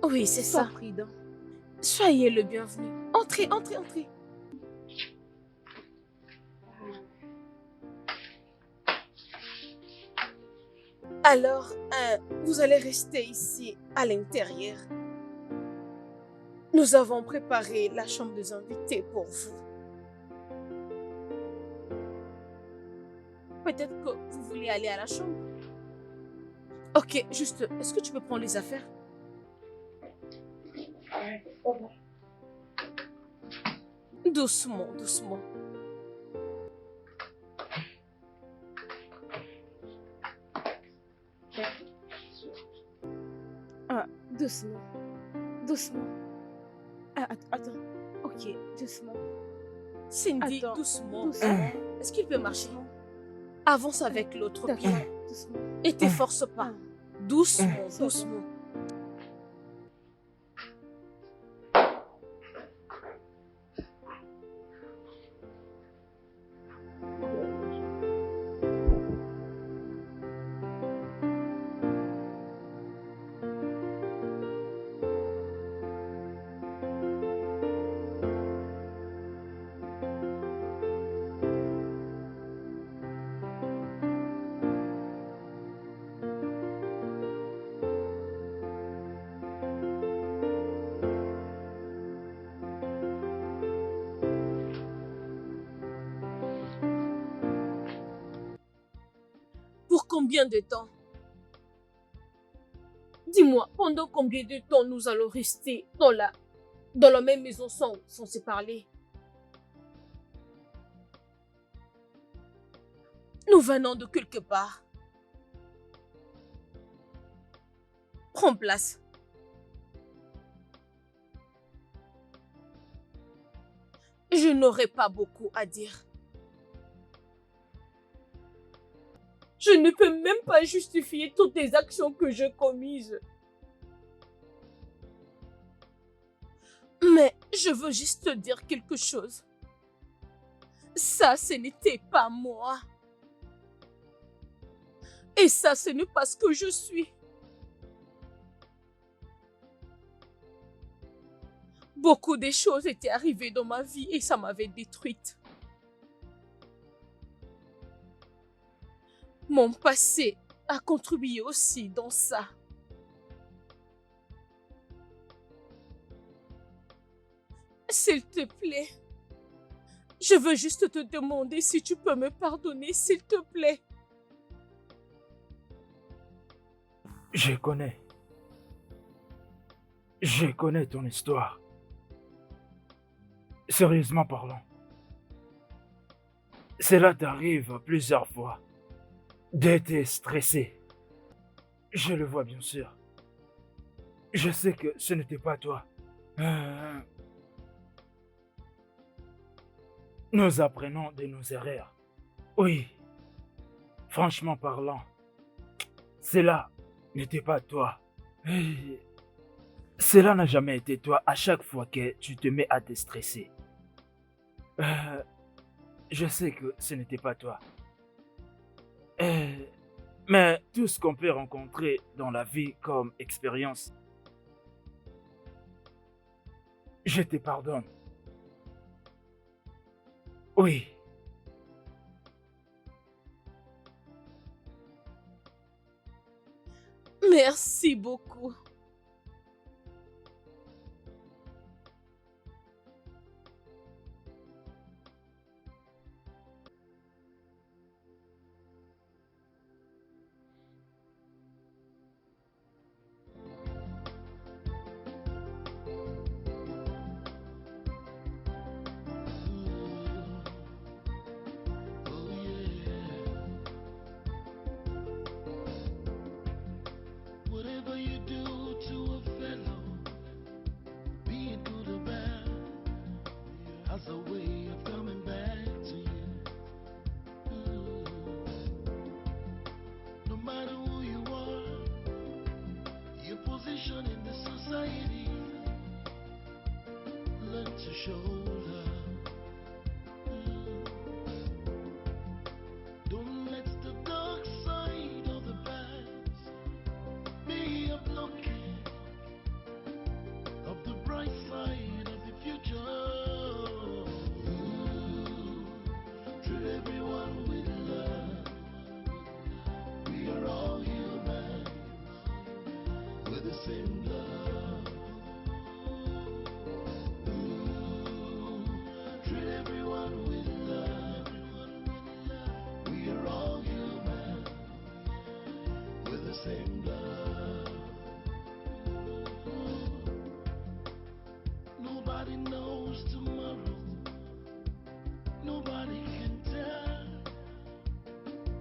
Oui, c'est ça. Sois prudent. Soyez le bienvenu. Entrez, entrez, entrez. Alors, vous allez rester ici à l'intérieur. Nous avons préparé la chambre des invités pour vous. Peut-être que vous voulez aller à la chambre. Ok, juste, est-ce que tu peux prendre les affaires? Doucement, doucement. Ah, doucement. Doucement. Ah, attends. Ok, doucement. Cindy, Attends, doucement. doucement. Est-ce qu'il peut marcher? Avance avec l'autre pied. D'accord, doucement. Et t'efforce pas. Doucement, C'est bon. doucement. Pour combien de temps? Dis-moi, pendant combien de temps nous allons rester dans la même maison sans se parler? Nous venons de quelque part. Prends place. Je n'aurai pas beaucoup à dire. Je ne peux même pas justifier toutes les actions que j'ai commises. Mais je veux juste te dire quelque chose. Ça, ce n'était pas moi. Et ça, ce n'est pas ce que je suis. Beaucoup de choses étaient arrivées dans ma vie et ça m'avait détruite. Mon passé a contribué aussi dans ça. S'il te plaît, je veux juste te demander si tu peux me pardonner, s'il te plaît. Je connais. Je connais ton histoire. Sérieusement parlant. Cela t'arrive plusieurs fois d'être stressé. Je le vois bien sûr. Je sais que ce n'était pas toi. Nous apprenons de nos erreurs. Oui. Franchement parlant, cela n'était pas toi. Cela n'a jamais été toi à chaque fois que tu te mets à te stresser. Je sais que ce n'était pas toi. Mais tout ce qu'on peut rencontrer dans la vie comme expérience, je te pardonne. Oui. Merci beaucoup. Whatever you do to a fellow, be it good or bad, has a way of coming back to you. No matter who you are, your position in the society, learn to shoulder. Don't let the dark side of the past be a blockade of the bright side of the future. Treat everyone with love. We are all human with the same love. Treat everyone with love. We are all human with the same love. Nobody knows tomorrow. Nobody can tell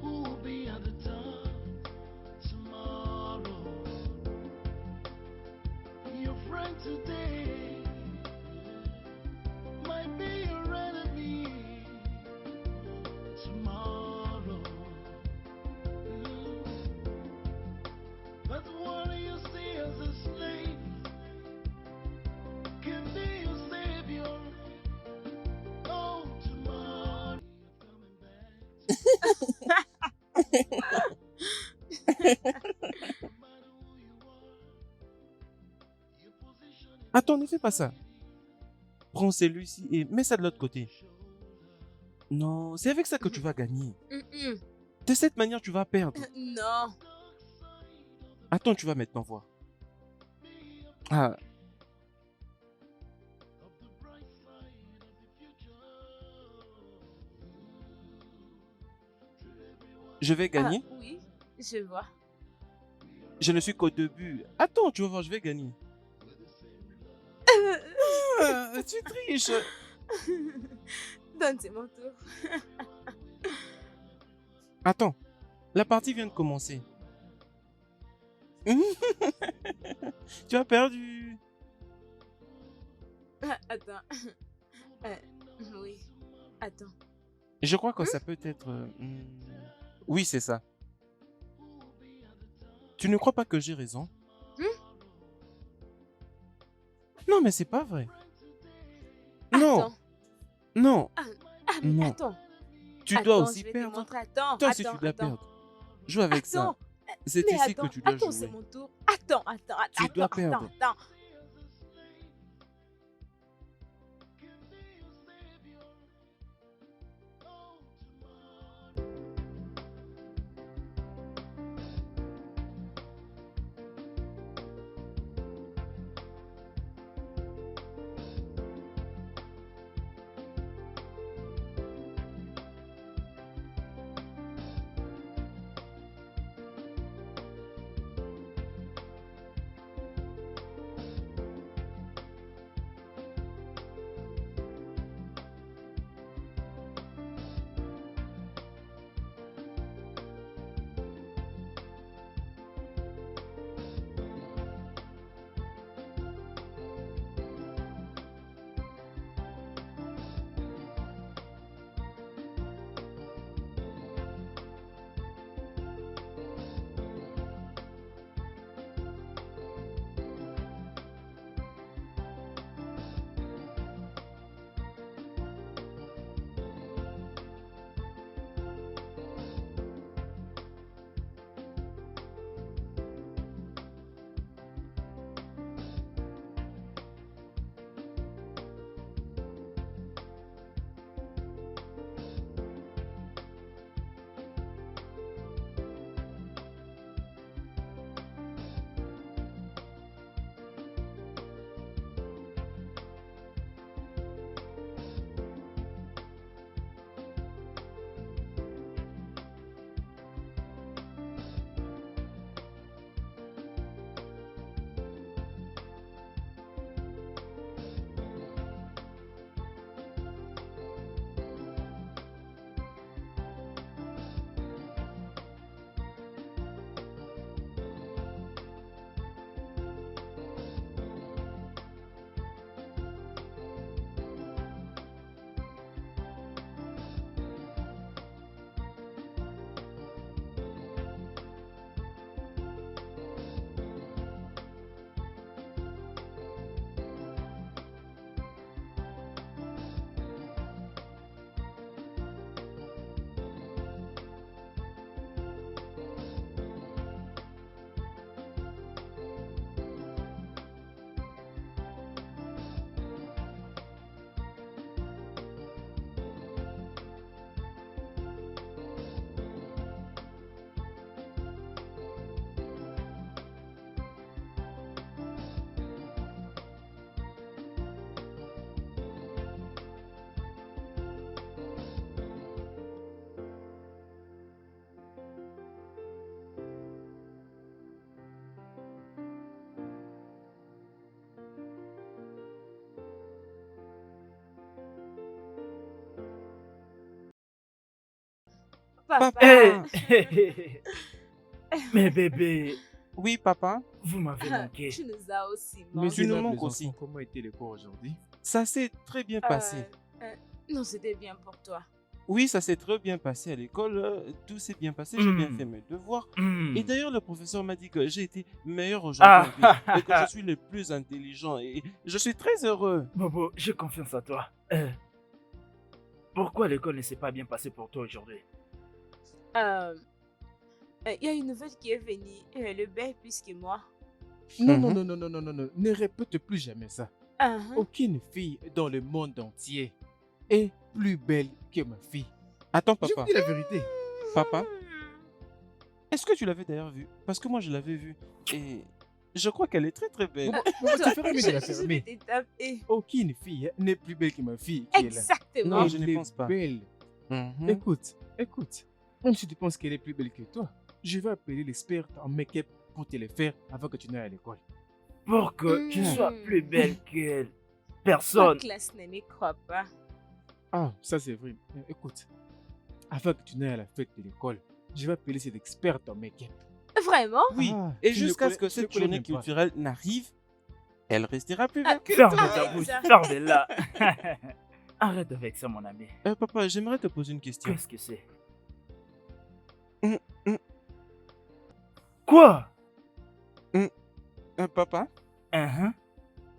who will be at the top tomorrow. Your friend today might be your enemy tomorrow. But what you see as a slave can be your savior. Oh, tomorrow coming back. Attends, ne fais pas ça. Prends celui-ci et mets ça de l'autre côté. Non, c'est avec ça que tu vas gagner. De cette manière, tu vas perdre. Non. Attends, tu vas maintenant voir. Ah. Je vais gagner. Ah, oui, je vois. Je ne suis qu'au début. Attends, tu vas voir, je vais gagner. Tu triches. Donne, c'est mon tour. Attends, la partie vient de commencer. Tu as perdu. Attends. Oui. Attends. Je crois que ça peut être... Oui, c'est ça. Tu ne crois pas que j'ai raison? Non, mais c'est pas vrai. Non. Attends. Non. Mais Non. attends. Tu dois Attends, aussi je vais te perdre. montrer. Attends, Toi aussi, attends, tu dois attends. perdre. Joue avec ça. Attends. C'est Mais ici que attends, tu dois attends, c'est jouer. mon tour. Attends. Tu dois Attends, perdre. attends. Papa. Hey! Mais bébé, Oui, papa. vous m'avez manqué. Tu nous as aussi Mais manqué. tu nous Mesdames, manques les enfants, aussi. comment était le cours aujourd'hui? Ça s'est très bien passé. Non, c'était bien pour toi. Oui, ça s'est très bien passé à l'école. Tout s'est bien passé. J'ai bien fait mes devoirs. Et d'ailleurs, le professeur m'a dit que j'ai été meilleur aujourd'hui en vie et que je suis le plus intelligent. Et je suis très heureux. Bobo, j'ai confiance en toi. Pourquoi l'école ne s'est pas bien passée pour toi aujourd'hui? Il y a une nouvelle qui est venue. Le bel plus que moi. Non, Mhm. non, non, non, non, non, non, non. Ne répète plus jamais ça. Aucune fille dans le monde entier est plus belle que ma fille. Attends, Je papa. vous dis la vérité. Papa, est-ce que tu l'avais d'ailleurs vue? Parce que moi, je l'avais vue. Et je crois qu'elle est très très belle. Bobo, tu feras mieux de la Je vais fermer. te taper. Aucune fille n'est plus belle que ma fille qui est là. Exactement. Non, Elle je ne est pense pas. belle. Mhm. Écoute, écoute. Même si tu penses qu'elle est plus belle que toi, je vais appeler l'expert en make-up pour te le faire avant que tu n'ailles à l'école. Pour que tu sois plus belle qu'elle. Ma Personne. classe ne m'y croit pas. Ah, ça c'est vrai. Écoute, avant que tu n'ailles à la fête de l'école, je vais appeler cet expert en make-up. Vraiment? Oui, Ah, et tu ne jusqu'à ce que connais- tu ne cette connais journée même pas. culturelle n'arrive, elle restera plus Ah, belle que Ferme toi. ta bouche, ça. ferme là. Arrête avec ça, mon ami. Papa, j'aimerais te poser une question. Qu'est-ce que c'est? Hum, hum. Quoi? Papa, Hein?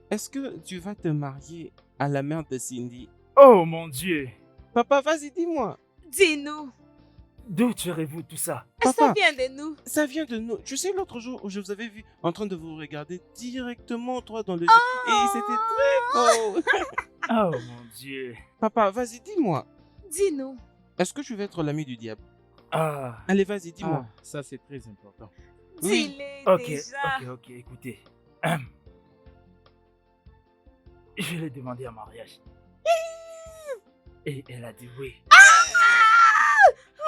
est-ce que tu vas te marier à la mère de Cindy? Oh mon Dieu! Papa, vas-y, dis-moi. Dis-nous. D'où tirez-vous tout ça? Ça Papa, vient de nous. ça vient de nous. Tu sais, l'autre jour où je vous avais vu en train de vous regarder directement, toi, dans les yeux. Et c'était très beau. Oh mon Dieu! Papa, vas-y, dis-moi. Dis-nous. Est-ce que tu veux être l'ami du diable? Ah, Allez, vas-y, dis-moi. Ah, ça c'est très important. Oui. Dis-le ok, déjà. ok, écoutez. Je l'ai demandé en mariage. Et elle a dit oui.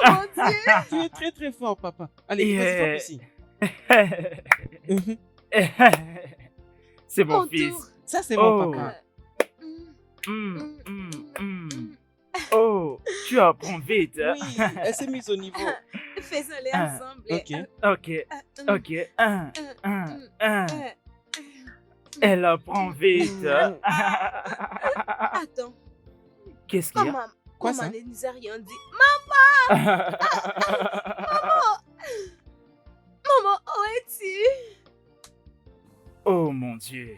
Mon Dieu. Tu es très très fort, papa. Allez, Et, vas-y, viens ici. Mhm. C'est mon Mon fils. tour. Ça, c'est Oh. mon papa. Oh, tu apprends vite. Hein? Oui, elle s'est mise au niveau. Faisons-les Ah, ensemble. Ok. Ok, Elle apprend vite. Attends. Qu'est-ce qu'il y a? Comment, Quoi, comment ça? ne nous a rien dit? Maman, où es-tu? Oh mon Dieu.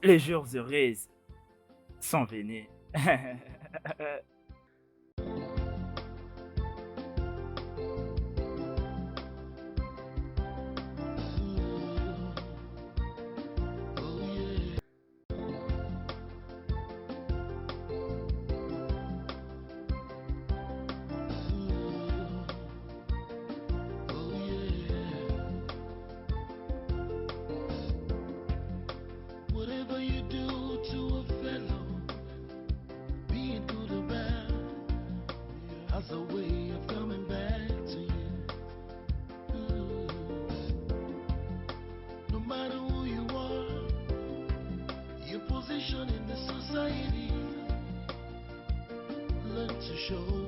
Les jours heureux sont venus. Whatever you do to a fellow, be it good or bad, has a way of coming back to you. Ooh. No matter who you are, your position in the society, learn to show